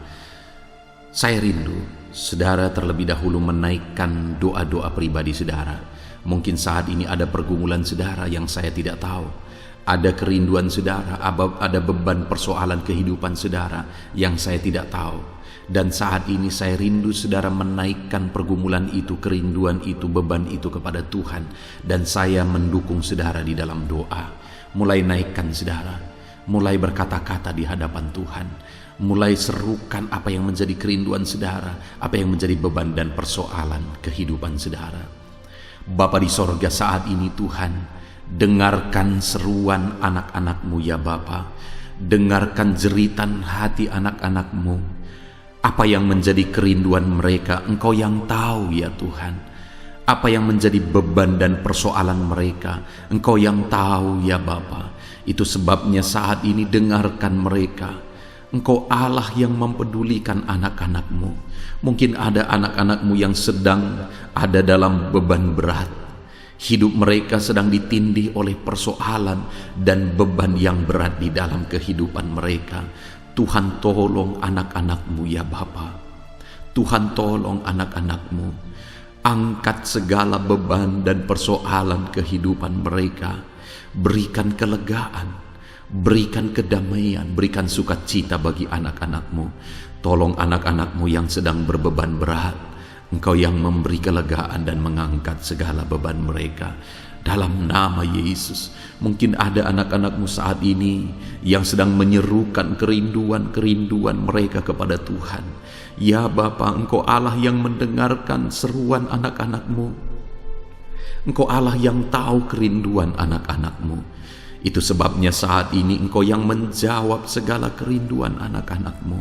saya rindu saudara terlebih dahulu menaikkan doa-doa pribadi saudara. Mungkin saat ini ada pergumulan saudara yang saya tidak tahu, ada kerinduan saudara, ada beban persoalan kehidupan saudara yang saya tidak tahu. Dan saat ini saya rindu saudara menaikkan pergumulan itu, kerinduan itu, beban itu kepada Tuhan. Dan saya mendukung saudara di dalam doa. Mulai naikkan saudara, mulai berkata-kata di hadapan Tuhan, mulai serukan apa yang menjadi kerinduan saudara, apa yang menjadi beban dan persoalan kehidupan saudara. Bapa di sorga, saat ini Tuhan, dengarkan seruan anak-anak-Mu ya Bapa. Dengarkan jeritan hati anak-anak-Mu. Apa yang menjadi kerinduan mereka, Engkau yang tahu ya Tuhan. Apa yang menjadi beban dan persoalan mereka, Engkau yang tahu ya Bapa. Itu sebabnya saat ini dengarkan mereka. Engkau Allah yang mempedulikan anak-anak-Mu. Mungkin ada anak-anak-Mu yang sedang ada dalam beban berat. Hidup mereka sedang ditindih oleh persoalan dan beban yang berat di dalam kehidupan mereka. Tuhan tolong anak-anak-Mu ya Bapa. Tuhan tolong anak-anak-Mu. Angkat segala beban dan persoalan kehidupan mereka. Berikan kelegaan, berikan kedamaian, berikan sukacita bagi anak-anak-Mu. Tolong anak-anak-Mu yang sedang berbeban berat. Engkau yang memberi kelegaan dan mengangkat segala beban mereka. Dalam nama Yesus, mungkin ada anak-anak-Mu saat ini yang sedang menyerukan kerinduan-kerinduan mereka kepada Tuhan. Ya Bapa, Engkau Allah yang mendengarkan seruan anak-anak-Mu. Engkau Allah yang tahu kerinduan anak-anak-Mu. Itu sebabnya saat ini Engkau yang menjawab segala kerinduan anak-anak-Mu.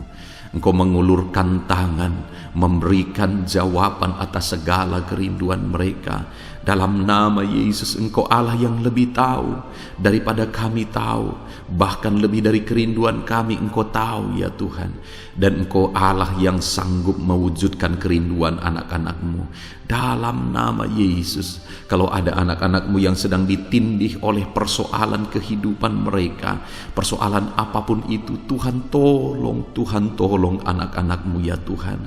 Engkau mengulurkan tangan, memberikan jawaban atas segala kerinduan mereka. Dalam nama Yesus, Engkau Allah yang lebih tahu daripada kami tahu. Bahkan lebih dari kerinduan kami Engkau tahu ya Tuhan. Dan Engkau Allah yang sanggup mewujudkan kerinduan anak-anak-Mu. Dalam nama Yesus, kalau ada anak-anak-Mu yang sedang ditindih oleh persoalan kehidupan mereka, persoalan apapun itu, Tuhan tolong anak-anak-Mu ya Tuhan.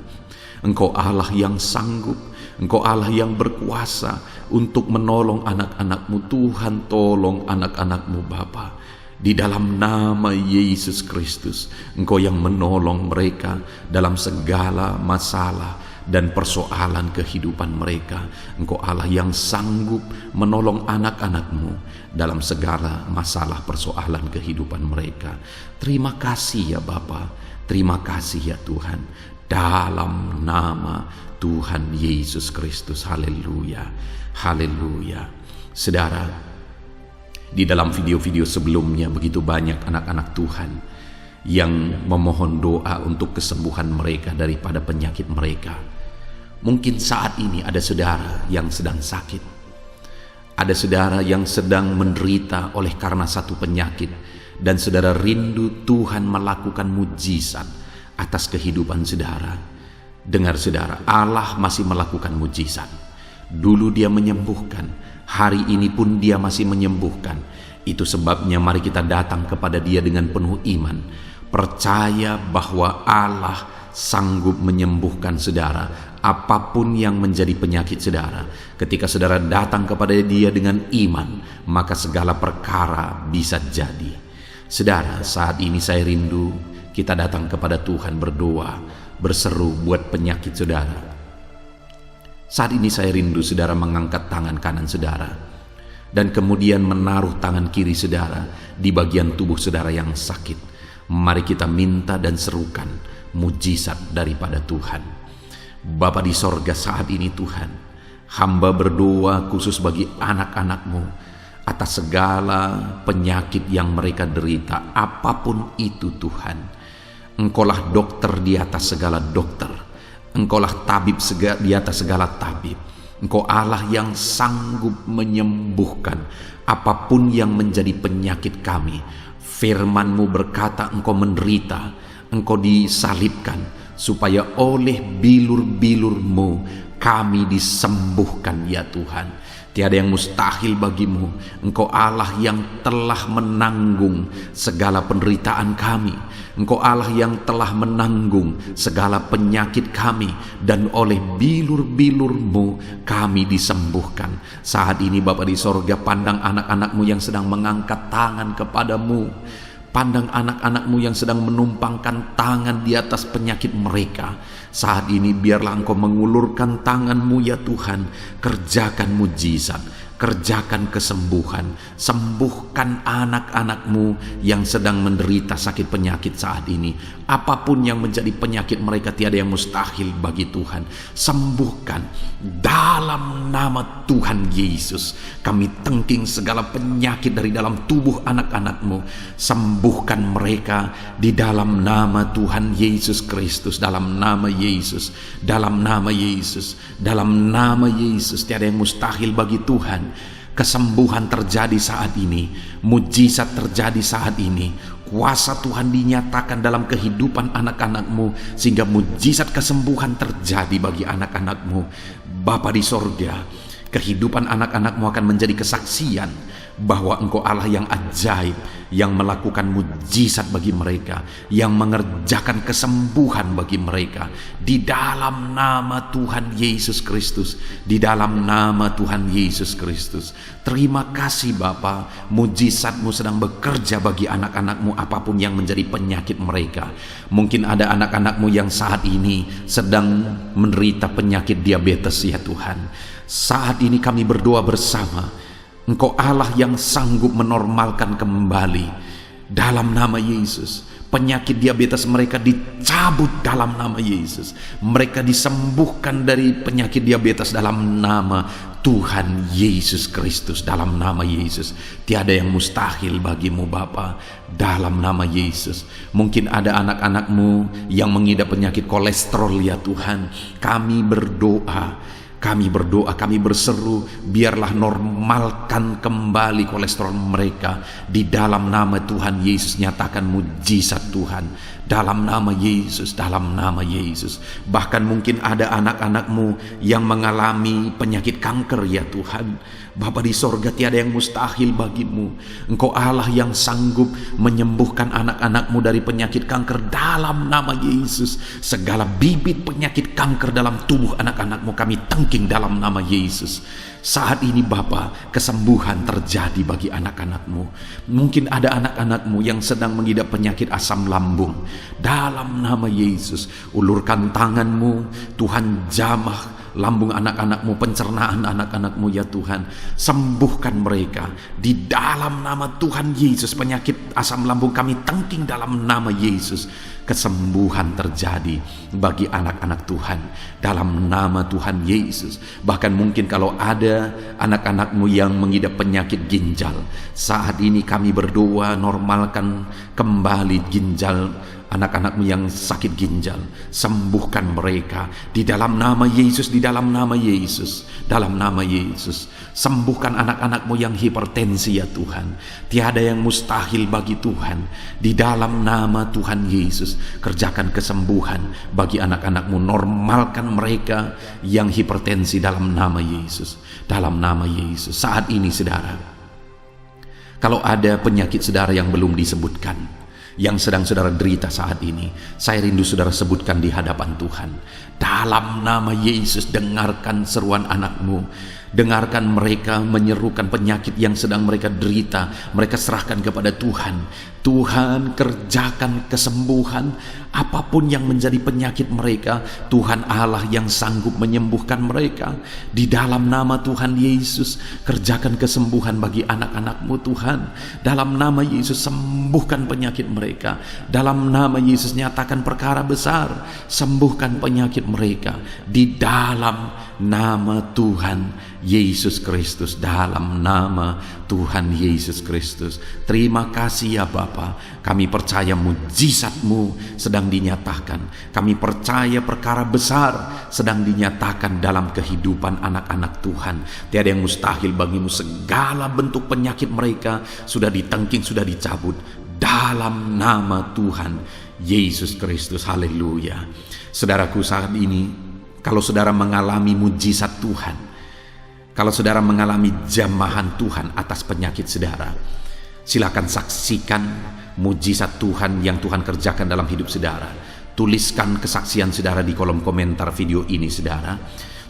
Engkau Allah yang sanggup, Engkau Allah yang berkuasa untuk menolong anak-anak-Mu. Tuhan tolong anak-anak-Mu Bapa. Di dalam nama Yesus Kristus, Engkau yang menolong mereka dalam segala masalah dan persoalan kehidupan mereka. Engkau Allah yang sanggup menolong anak-anak-Mu dalam segala masalah persoalan kehidupan mereka. Terima kasih ya Bapa, terima kasih ya Tuhan. Dalam nama Tuhan Yesus Kristus. Haleluya, haleluya. Saudara, di dalam video-video sebelumnya begitu banyak anak-anak Tuhan yang memohon doa untuk kesembuhan mereka daripada penyakit mereka. Mungkin saat ini ada saudara yang sedang sakit. Ada saudara yang sedang menderita oleh karena satu penyakit. Dan saudara rindu Tuhan melakukan mujizat atas kehidupan saudara. Dengar saudara, Allah masih melakukan mujizat. Dulu Dia menyembuhkan, hari ini pun Dia masih menyembuhkan. Itu sebabnya mari kita datang kepada Dia dengan penuh iman, percaya bahwa Allah sanggup menyembuhkan saudara apapun yang menjadi penyakit saudara. Ketika saudara datang kepada Dia dengan iman, maka segala perkara bisa jadi. Saudara, saat ini saya rindu kita datang kepada Tuhan berdoa, berseru buat penyakit saudara. Saat ini saya rindu saudara mengangkat tangan kanan saudara dan kemudian menaruh tangan kiri saudara di bagian tubuh saudara yang sakit. Mari kita minta dan serukan mujizat daripada Tuhan. Bapa di sorga, saat ini Tuhan, hamba berdoa khusus bagi anak-anak-Mu atas segala penyakit yang mereka derita, apapun itu Tuhan. Engkaulah dokter di atas segala dokter, Engkaulah tabib di atas segala tabib. Engkau Allah yang sanggup menyembuhkan apapun yang menjadi penyakit kami. Firman-Mu berkata Engkau menderita, Engkau disalibkan, supaya oleh bilur-bilur-Mu kami disembuhkan ya Tuhan. Tiada yang mustahil bagimu. Engkau Allah yang telah menanggung segala penderitaan kami. Engkau Allah yang telah menanggung segala penyakit kami, dan oleh bilur-bilur-Mu kami disembuhkan. Saat ini Bapa di sorga, pandang anak-anak-Mu yang sedang mengangkat tangan kepadamu. Pandang anak-anak-Mu yang sedang menumpangkan tangan di atas penyakit mereka. Saat ini biarlah Engkau mengulurkan tangan-Mu ya Tuhan. Kerjakan mujizat, kerjakan kesembuhan. Sembuhkan anak-anak-Mu yang sedang menderita sakit penyakit saat ini. Apapun yang menjadi penyakit mereka, tiada yang mustahil bagi Tuhan. Sembuhkan dalam nama Tuhan Yesus. Kami tengking segala penyakit dari dalam tubuh anak-anak-Mu. Sembuhkan mereka di dalam nama Tuhan Yesus Kristus. Dalam nama Yesus, dalam nama Yesus, dalam nama Yesus. Tiada yang mustahil bagi Tuhan. Kesembuhan terjadi saat ini, mujizat terjadi saat ini. Kuasa Tuhan dinyatakan dalam kehidupan anak-anak-Mu, sehingga mujizat kesembuhan terjadi bagi anak-anak-Mu. Bapa di sorga, kehidupan anak-anak-Mu akan menjadi kesaksian bahwa Engkau Allah yang ajaib, yang melakukan mujizat bagi mereka, yang mengerjakan kesembuhan bagi mereka. Di dalam nama Tuhan Yesus Kristus, di dalam nama Tuhan Yesus Kristus. Terima kasih Bapa, mujizat-Mu sedang bekerja bagi anak-anak-Mu apapun yang menjadi penyakit mereka. Mungkin ada anak-anak-Mu yang saat ini sedang menderita penyakit diabetes ya Tuhan. Saat ini kami berdoa bersama, Engkau Allah yang sanggup menormalkan kembali dalam nama Yesus. Penyakit diabetes mereka dicabut dalam nama Yesus. Mereka disembuhkan dari penyakit diabetes dalam nama Tuhan Yesus Kristus. Dalam nama Yesus. Tiada yang mustahil bagimu Bapa. Dalam nama Yesus. Mungkin ada anak-anak-Mu yang mengidap penyakit kolesterol ya Tuhan. Kami berdoa, kami berseru, biarlah normalkan kembali kolesterol mereka. Di dalam nama Tuhan Yesus, nyatakan mujizat Tuhan. Dalam nama Yesus, dalam nama Yesus. Bahkan mungkin ada anak-anak-Mu yang mengalami penyakit kanker ya Tuhan. Bapa di sorga, tiada yang mustahil bagimu. Engkau Allah yang sanggup menyembuhkan anak-anak-Mu dari penyakit kanker dalam nama Yesus. Segala bibit penyakit kanker dalam tubuh anak-anak-Mu kami tengking dalam nama Yesus. Saat ini Bapa, kesembuhan terjadi bagi anak-anak-Mu. Mungkin ada anak-anak-Mu yang sedang mengidap penyakit asam lambung. Dalam nama Yesus, ulurkan tangan-Mu, Tuhan jamah lambung anak-anak-Mu, pencernaan anak-anak-Mu ya Tuhan. Sembuhkan mereka di dalam nama Tuhan Yesus. Penyakit asam lambung kami tengking dalam nama Yesus. Kesembuhan terjadi bagi anak-anak Tuhan dalam nama Tuhan Yesus. Bahkan mungkin kalau ada anak-anak-Mu yang mengidap penyakit ginjal, saat ini kami berdoa, normalkan kembali ginjal anak-anak-Mu yang sakit ginjal. Sembuhkan mereka di dalam nama Yesus, di dalam nama Yesus, dalam nama Yesus. Sembuhkan anak-anak-Mu yang hipertensi ya Tuhan. Tiada yang mustahil bagi Tuhan. Di dalam nama Tuhan Yesus, kerjakan kesembuhan bagi anak-anak-Mu. Normalkan mereka yang hipertensi dalam nama Yesus, dalam nama Yesus. Saat ini saudara, kalau ada penyakit saudara yang belum disebutkan, yang sedang saudara derita saat ini, saya rindu saudara sebutkan di hadapan Tuhan. Dalam nama Yesus, dengarkan seruan anak-Mu. Dengarkan mereka menyerukan penyakit yang sedang mereka derita. Mereka serahkan kepada Tuhan. Tuhan, kerjakan kesembuhan. Apapun yang menjadi penyakit mereka, Tuhan Allah yang sanggup menyembuhkan mereka. Di dalam nama Tuhan Yesus, kerjakan kesembuhan bagi anak-anak-Mu Tuhan. Dalam nama Yesus, sembuhkan penyakit mereka. Dalam nama Yesus, nyatakan perkara besar. Sembuhkan penyakit mereka. Di dalam nama Tuhan Yesus Kristus, dalam nama Tuhan Yesus Kristus. Terima kasih ya Bapa. Kami percaya mujizat-Mu sedang dinyatakan. Kami percaya perkara besar sedang dinyatakan dalam kehidupan anak-anak Tuhan. Tiada yang mustahil bagi-Mu. Segala bentuk penyakit mereka sudah ditengking, sudah dicabut dalam nama Tuhan Yesus Kristus. Haleluya. Saudaraku, saat ini kalau saudara mengalami mujizat Tuhan, kalau saudara mengalami jamahan Tuhan atas penyakit saudara, silakan saksikan mujizat Tuhan yang Tuhan kerjakan dalam hidup saudara. Tuliskan kesaksian saudara di kolom komentar video ini saudara,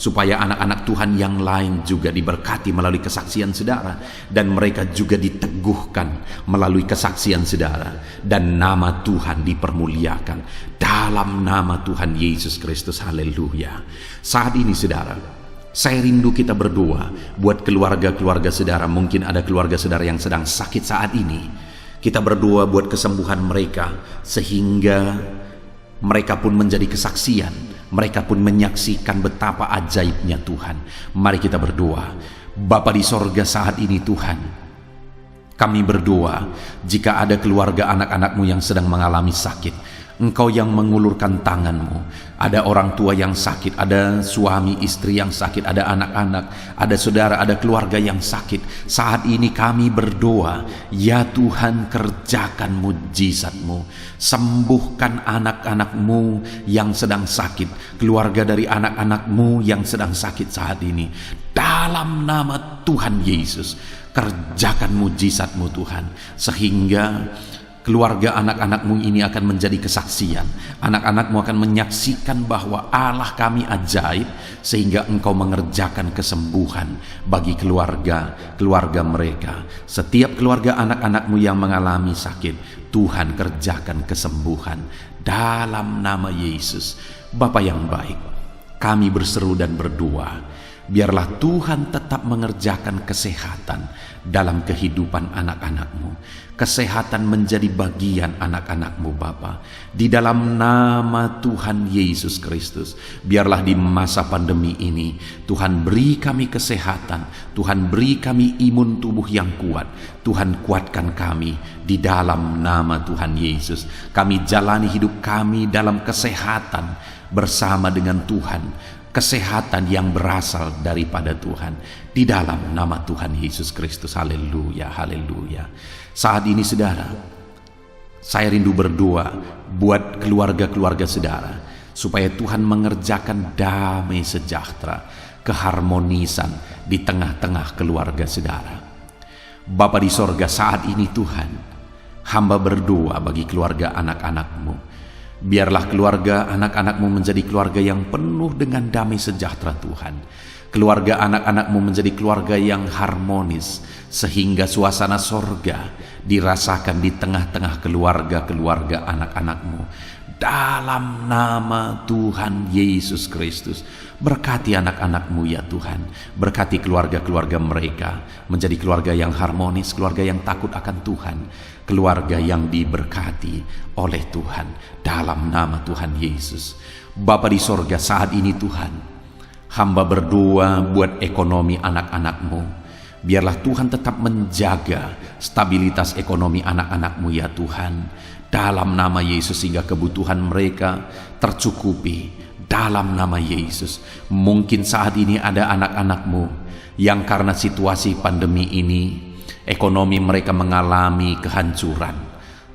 supaya anak-anak Tuhan yang lain juga diberkati melalui kesaksian saudara, dan mereka juga diteguhkan melalui kesaksian saudara, dan nama Tuhan dipermuliakan dalam nama Tuhan Yesus Kristus. Haleluya. Saat ini saudara, saya rindu kita berdoa buat keluarga-keluarga saudara. Mungkin ada keluarga saudara yang sedang sakit saat ini. Kita berdoa buat kesembuhan mereka, sehingga mereka pun menjadi kesaksian. Mereka pun menyaksikan betapa ajaibnya Tuhan. Mari kita berdoa. Bapa di sorga, saat ini Tuhan, kami berdoa jika ada keluarga anak-anak-Mu yang sedang mengalami sakit, Engkau yang mengulurkan tangan-Mu. Ada orang tua yang sakit, ada suami istri yang sakit, ada anak-anak, ada saudara, ada keluarga yang sakit. Saat ini kami berdoa, ya Tuhan, kerjakan mujizat-Mu. Sembuhkan anak-anak-Mu yang sedang sakit, keluarga dari anak-anak-Mu yang sedang sakit saat ini. Dalam nama Tuhan Yesus, kerjakan mujizat-Mu Tuhan, sehingga keluarga anak-anak-Mu ini akan menjadi kesaksian. Anak-anak-Mu akan menyaksikan bahwa Allah kami ajaib, sehingga Engkau mengerjakan kesembuhan bagi keluarga mereka. Setiap keluarga anak-anak-Mu yang mengalami sakit, Tuhan kerjakan kesembuhan dalam nama Yesus. Bapa yang baik, kami berseru dan berdoa, biarlah Tuhan tetap mengerjakan kesehatan dalam kehidupan anak-anak-Mu. Kesehatan menjadi bagian anak-anak-Mu Bapa. Di dalam nama Tuhan Yesus Kristus, biarlah di masa pandemi ini Tuhan beri kami kesehatan, Tuhan beri kami imun tubuh yang kuat. Tuhan kuatkan kami di dalam nama Tuhan Yesus. Kami jalani hidup kami dalam kesehatan bersama dengan Tuhan. Kesehatan yang berasal daripada Tuhan, di dalam nama Tuhan Yesus Kristus. Haleluya, haleluya. Saat ini saudara, saya rindu berdoa buat keluarga-keluarga saudara, supaya Tuhan mengerjakan damai sejahtera, keharmonisan di tengah-tengah keluarga saudara. Bapa di sorga, saat ini Tuhan, hamba berdoa bagi keluarga anak-anak-Mu. Biarlah keluarga anak-anak-Mu menjadi keluarga yang penuh dengan damai sejahtera Tuhan. Keluarga anak-anak-Mu menjadi keluarga yang harmonis, sehingga suasana sorga dirasakan di tengah-tengah keluarga-keluarga anak-anak-Mu. Dalam nama Tuhan Yesus Kristus, berkati anak-anak-Mu ya Tuhan. Berkati keluarga-keluarga mereka menjadi keluarga yang harmonis, keluarga yang takut akan Tuhan, keluarga yang diberkati oleh Tuhan. Dalam nama Tuhan Yesus. Bapa di sorga, saat ini Tuhan, hamba berdoa buat ekonomi anak-anak-Mu. Biarlah Tuhan tetap menjaga stabilitas ekonomi anak-anak-Mu ya Tuhan. Dalam nama Yesus, sehingga kebutuhan mereka tercukupi. Dalam nama Yesus. Mungkin saat ini ada anak-anak-Mu yang karena situasi pandemi ini, ekonomi mereka mengalami kehancuran.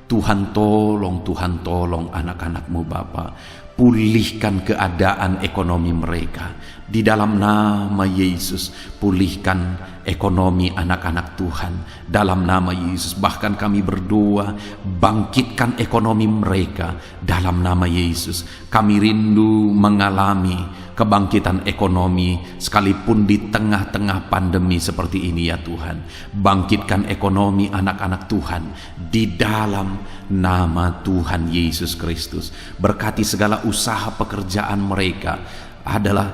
Tuhan tolong anak-anak-Mu Bapa. Pulihkan keadaan ekonomi mereka. Di dalam nama Yesus, pulihkan ekonomi anak-anak Tuhan. Dalam nama Yesus, bahkan kami berdoa, bangkitkan ekonomi mereka. Dalam nama Yesus, kami rindu mengalami kebangkitan ekonomi sekalipun di tengah-tengah pandemi seperti ini ya Tuhan. Bangkitkan ekonomi anak-anak Tuhan di dalam nama Tuhan Yesus Kristus. Berkati segala usaha pekerjaan mereka. Adalah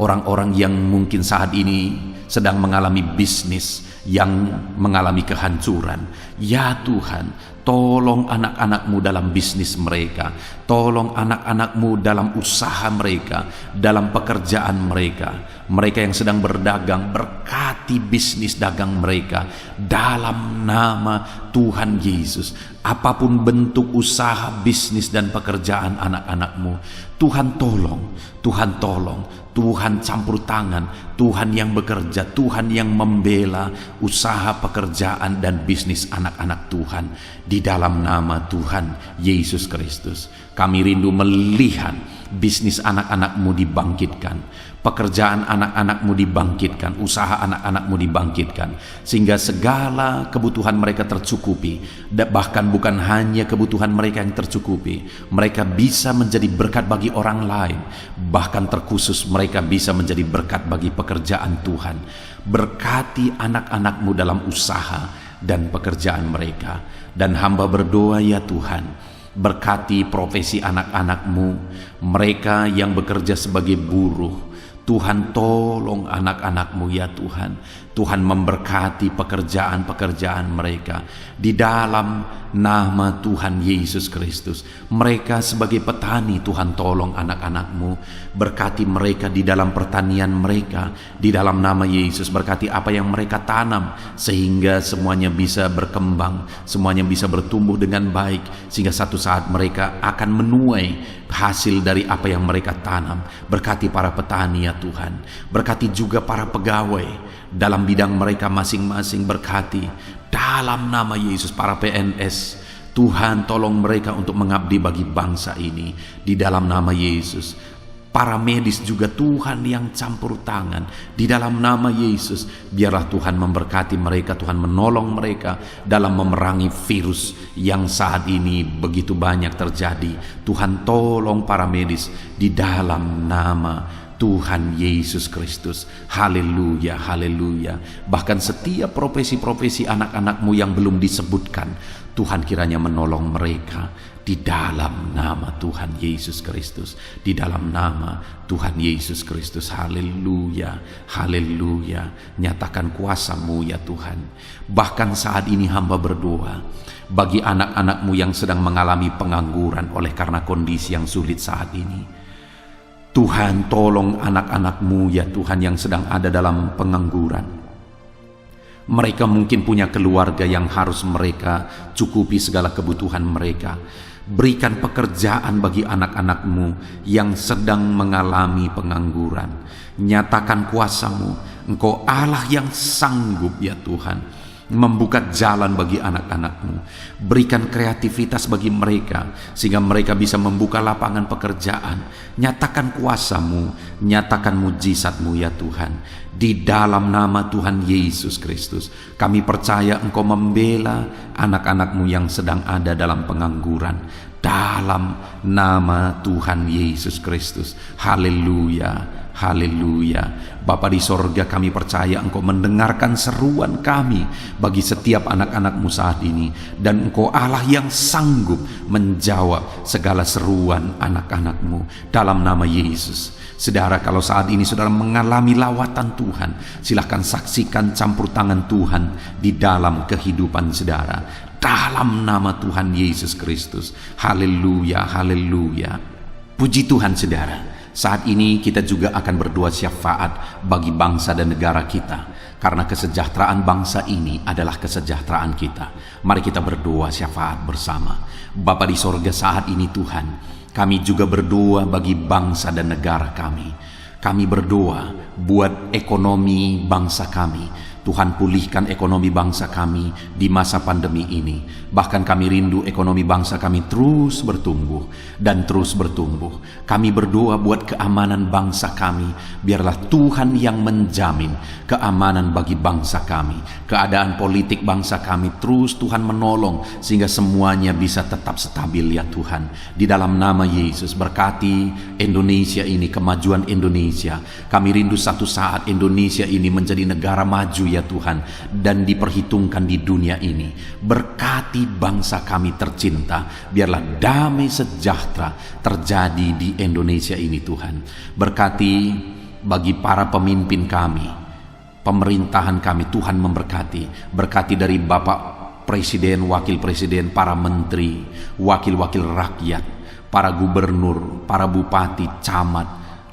orang-orang yang mungkin saat ini sedang mengalami bisnis yang mengalami kehancuran. Ya Tuhan, tolong anak-anak-Mu dalam bisnis mereka, tolong anak-anak-Mu dalam usaha mereka, dalam pekerjaan mereka. Mereka yang sedang berdagang, berkati bisnis dagang mereka dalam nama Tuhan Yesus. Apapun bentuk usaha, bisnis dan pekerjaan anak-anak-Mu, Tuhan tolong, Tuhan tolong, Tuhan campur tangan, Tuhan yang bekerja, Tuhan yang membela usaha, pekerjaan dan bisnis anak-anak Tuhan di dalam nama Tuhan Yesus Kristus. Kami rindu melihat bisnis anak-anak-Mu dibangkitkan, pekerjaan anak-anak-Mu dibangkitkan, usaha anak-anak-Mu dibangkitkan, sehingga segala kebutuhan mereka tercukupi. Bahkan bukan hanya kebutuhan mereka yang tercukupi, mereka bisa menjadi berkat bagi orang lain. Bahkan terkhusus mereka bisa menjadi berkat bagi pekerjaan Tuhan. Berkati anak-anak-Mu dalam usaha dan pekerjaan mereka. Dan hamba berdoa ya Tuhan, berkati profesi anak-anak-Mu, mereka yang bekerja sebagai buruh. Tuhan tolong anak-anak-Mu ya Tuhan. Tuhan memberkati pekerjaan-pekerjaan mereka di dalam nama Tuhan Yesus Kristus. Mereka sebagai petani, Tuhan tolong anak-anak-Mu. Berkati mereka di dalam pertanian mereka di dalam nama Yesus. Berkati apa yang mereka tanam sehingga semuanya bisa berkembang, semuanya bisa bertumbuh dengan baik, sehingga satu saat mereka akan menuai hasil dari apa yang mereka tanam. Berkati para petani ya Tuhan. Berkati juga para pegawai dalam bidang mereka masing-masing. Berkati dalam nama Yesus para PNS. Tuhan tolong mereka untuk mengabdi bagi bangsa ini di dalam nama Yesus. Para medis juga Tuhan yang campur tangan di dalam nama Yesus. Biarlah Tuhan memberkati mereka, Tuhan menolong mereka dalam memerangi virus yang saat ini begitu banyak terjadi. Tuhan tolong para medis di dalam nama Tuhan Yesus Kristus. Haleluya, haleluya. Bahkan setiap profesi-profesi anak-anak-Mu yang belum disebutkan, Tuhan kiranya menolong mereka di dalam nama Tuhan Yesus Kristus. Di dalam nama Tuhan Yesus Kristus. Haleluya, haleluya. Nyatakan kuasa-Mu ya Tuhan. Bahkan saat ini hamba berdoa bagi anak-anak-Mu yang sedang mengalami pengangguran oleh karena kondisi yang sulit saat ini. Tuhan tolong anak-anak-Mu ya Tuhan yang sedang ada dalam pengangguran. Mereka mungkin punya keluarga yang harus mereka cukupi segala kebutuhan mereka. Berikan pekerjaan bagi anak-anak-Mu yang sedang mengalami pengangguran. Nyatakan kuasa-Mu. Engkau Allah yang sanggup ya Tuhan membuka jalan bagi anak-anak-Mu. Berikan kreativitas bagi mereka sehingga mereka bisa membuka lapangan pekerjaan. Nyatakan kuasa-Mu, nyatakan mujizat-Mu ya Tuhan. Di dalam nama Tuhan Yesus Kristus, kami percaya Engkau membela anak-anak-Mu yang sedang ada dalam pengangguran. Dalam nama Tuhan Yesus Kristus. Haleluya, haleluya. Bapa di sorga, kami percaya Engkau mendengarkan seruan kami bagi setiap anak-anak-Mu saat ini. Dan Engkau Allah yang sanggup menjawab segala seruan anak-anak-Mu dalam nama Yesus. Saudara, kalau saat ini saudara mengalami lawatan Tuhan, silahkan saksikan campur tangan Tuhan di dalam kehidupan saudara. Dalam nama Tuhan Yesus Kristus. Haleluya, haleluya. Puji Tuhan saudara. Saat ini kita juga akan berdoa syafaat bagi bangsa dan negara kita, karena kesejahteraan bangsa ini adalah kesejahteraan kita. Mari kita berdoa syafaat bersama. Bapa di sorga, saat ini Tuhan, kami juga berdoa bagi bangsa dan negara kami. Kami berdoa buat ekonomi bangsa kami, Tuhan, pulihkan ekonomi bangsa kami di masa pandemi ini. Bahkan kami rindu ekonomi bangsa kami terus bertumbuh dan terus bertumbuh. Kami berdoa buat keamanan bangsa kami. Biarlah Tuhan yang menjamin keamanan bagi bangsa kami. Keadaan politik bangsa kami terus Tuhan menolong sehingga semuanya bisa tetap stabil ya Tuhan. Di dalam nama Yesus, berkati Indonesia ini, kemajuan Indonesia. Kami rindu satu saat Indonesia ini menjadi negara maju ya Tuhan, dan diperhitungkan di dunia ini. Berkati bangsa kami tercinta, biarlah damai sejahtera terjadi di Indonesia ini Tuhan. Berkati bagi para pemimpin kami, pemerintahan kami, Tuhan memberkati. Berkati dari Bapak Presiden, Wakil Presiden, para menteri, wakil-wakil rakyat, para gubernur, para bupati, camat,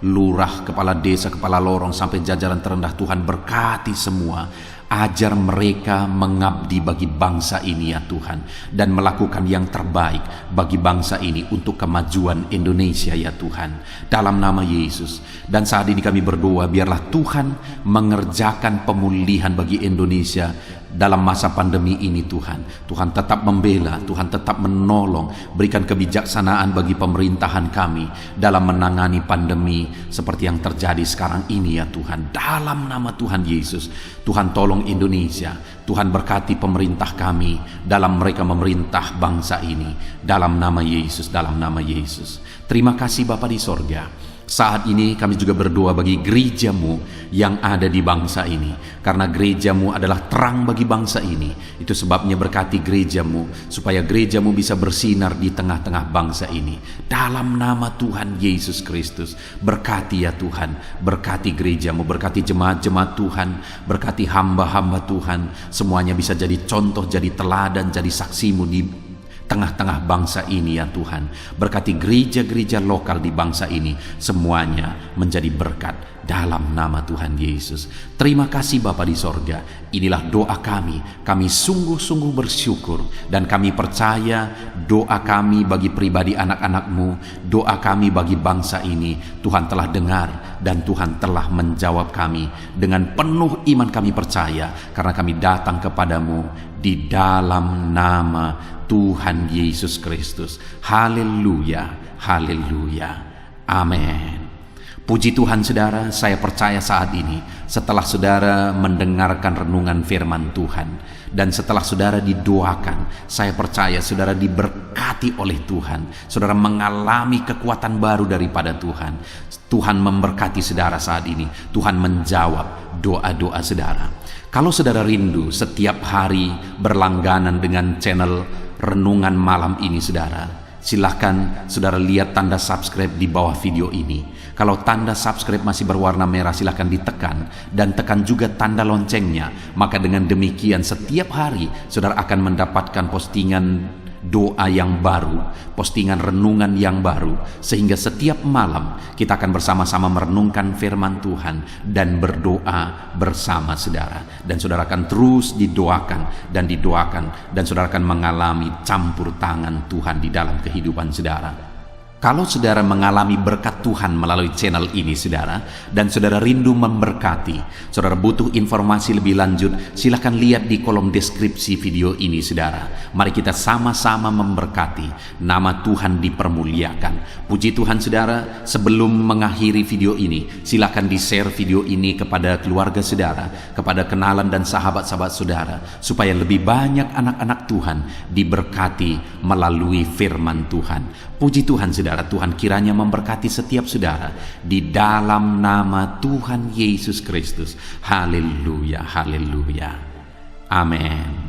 lurah, kepala desa, kepala lorong, sampai jajaran terendah. Tuhan berkati semua. Ajar mereka mengabdi bagi bangsa ini ya Tuhan, dan melakukan yang terbaik bagi bangsa ini untuk kemajuan Indonesia ya Tuhan, dalam nama Yesus. Dan saat ini kami berdoa, biarlah Tuhan mengerjakan pemulihan bagi Indonesia dalam masa pandemi ini Tuhan. Tuhan tetap membela, Tuhan tetap menolong. Berikan kebijaksanaan bagi pemerintahan kami dalam menangani pandemi seperti yang terjadi sekarang ini ya Tuhan, dalam nama Tuhan Yesus. Tuhan tolong Indonesia, Tuhan berkati pemerintah kami dalam mereka memerintah bangsa ini, dalam nama Yesus, dalam nama Yesus. Terima kasih Bapa di sorga. Saat ini kami juga berdoa bagi gerejamu yang ada di bangsa ini, karena gerejamu adalah terang bagi bangsa ini. Itu sebabnya berkati gerejamu, supaya gerejamu bisa bersinar di tengah-tengah bangsa ini. Dalam nama Tuhan Yesus Kristus, berkati ya Tuhan, berkati gerejamu, berkati jemaat-jemaat Tuhan, berkati hamba-hamba Tuhan. Semuanya bisa jadi contoh, jadi teladan, jadi saksimu di tengah-tengah bangsa ini ya Tuhan. Berkati gereja-gereja lokal di bangsa ini, semuanya menjadi berkat dalam nama Tuhan Yesus. Terima kasih Bapa di sorga. Inilah doa kami. Kami sungguh-sungguh bersyukur, dan kami percaya doa kami bagi pribadi anak-anak-Mu, doa kami bagi bangsa ini, Tuhan telah dengar dan Tuhan telah menjawab kami. Dengan penuh iman kami percaya, karena kami datang kepadamu di dalam nama Tuhan Yesus Kristus. Haleluya, haleluya, amin. Puji Tuhan saudara, saya percaya saat ini setelah saudara mendengarkan renungan firman Tuhan, dan setelah saudara didoakan, saya percaya saudara diberkati oleh Tuhan. Saudara mengalami kekuatan baru daripada Tuhan. Tuhan memberkati saudara saat ini. Tuhan menjawab doa-doa saudara. Kalau saudara rindu setiap hari berlangganan dengan channel renungan malam ini saudara, silahkan saudara lihat tanda subscribe di bawah video ini. Kalau tanda subscribe masih berwarna merah, silahkan ditekan, dan tekan juga tanda loncengnya. Maka dengan demikian setiap hari saudara akan mendapatkan postingan doa yang baru, postingan renungan yang baru, sehingga setiap malam kita akan bersama-sama merenungkan firman Tuhan dan berdoa bersama saudara. Dan saudara akan terus didoakan dan didoakan, dan saudara akan mengalami campur tangan Tuhan di dalam kehidupan saudara. Kalau saudara mengalami berkat Tuhan melalui channel ini saudara, dan saudara rindu memberkati, saudara butuh informasi lebih lanjut, silakan lihat di kolom deskripsi video ini saudara. Mari kita sama-sama memberkati, nama Tuhan dipermuliakan. Puji Tuhan saudara. Sebelum mengakhiri video ini, silakan di-share video ini kepada keluarga saudara, kepada kenalan dan sahabat-sahabat saudara, supaya lebih banyak anak-anak Tuhan diberkati melalui firman Tuhan. Puji Tuhan saudara. Tuhan kiranya memberkati setiap saudara di dalam nama Tuhan Yesus Kristus. Haleluya, haleluya, amin.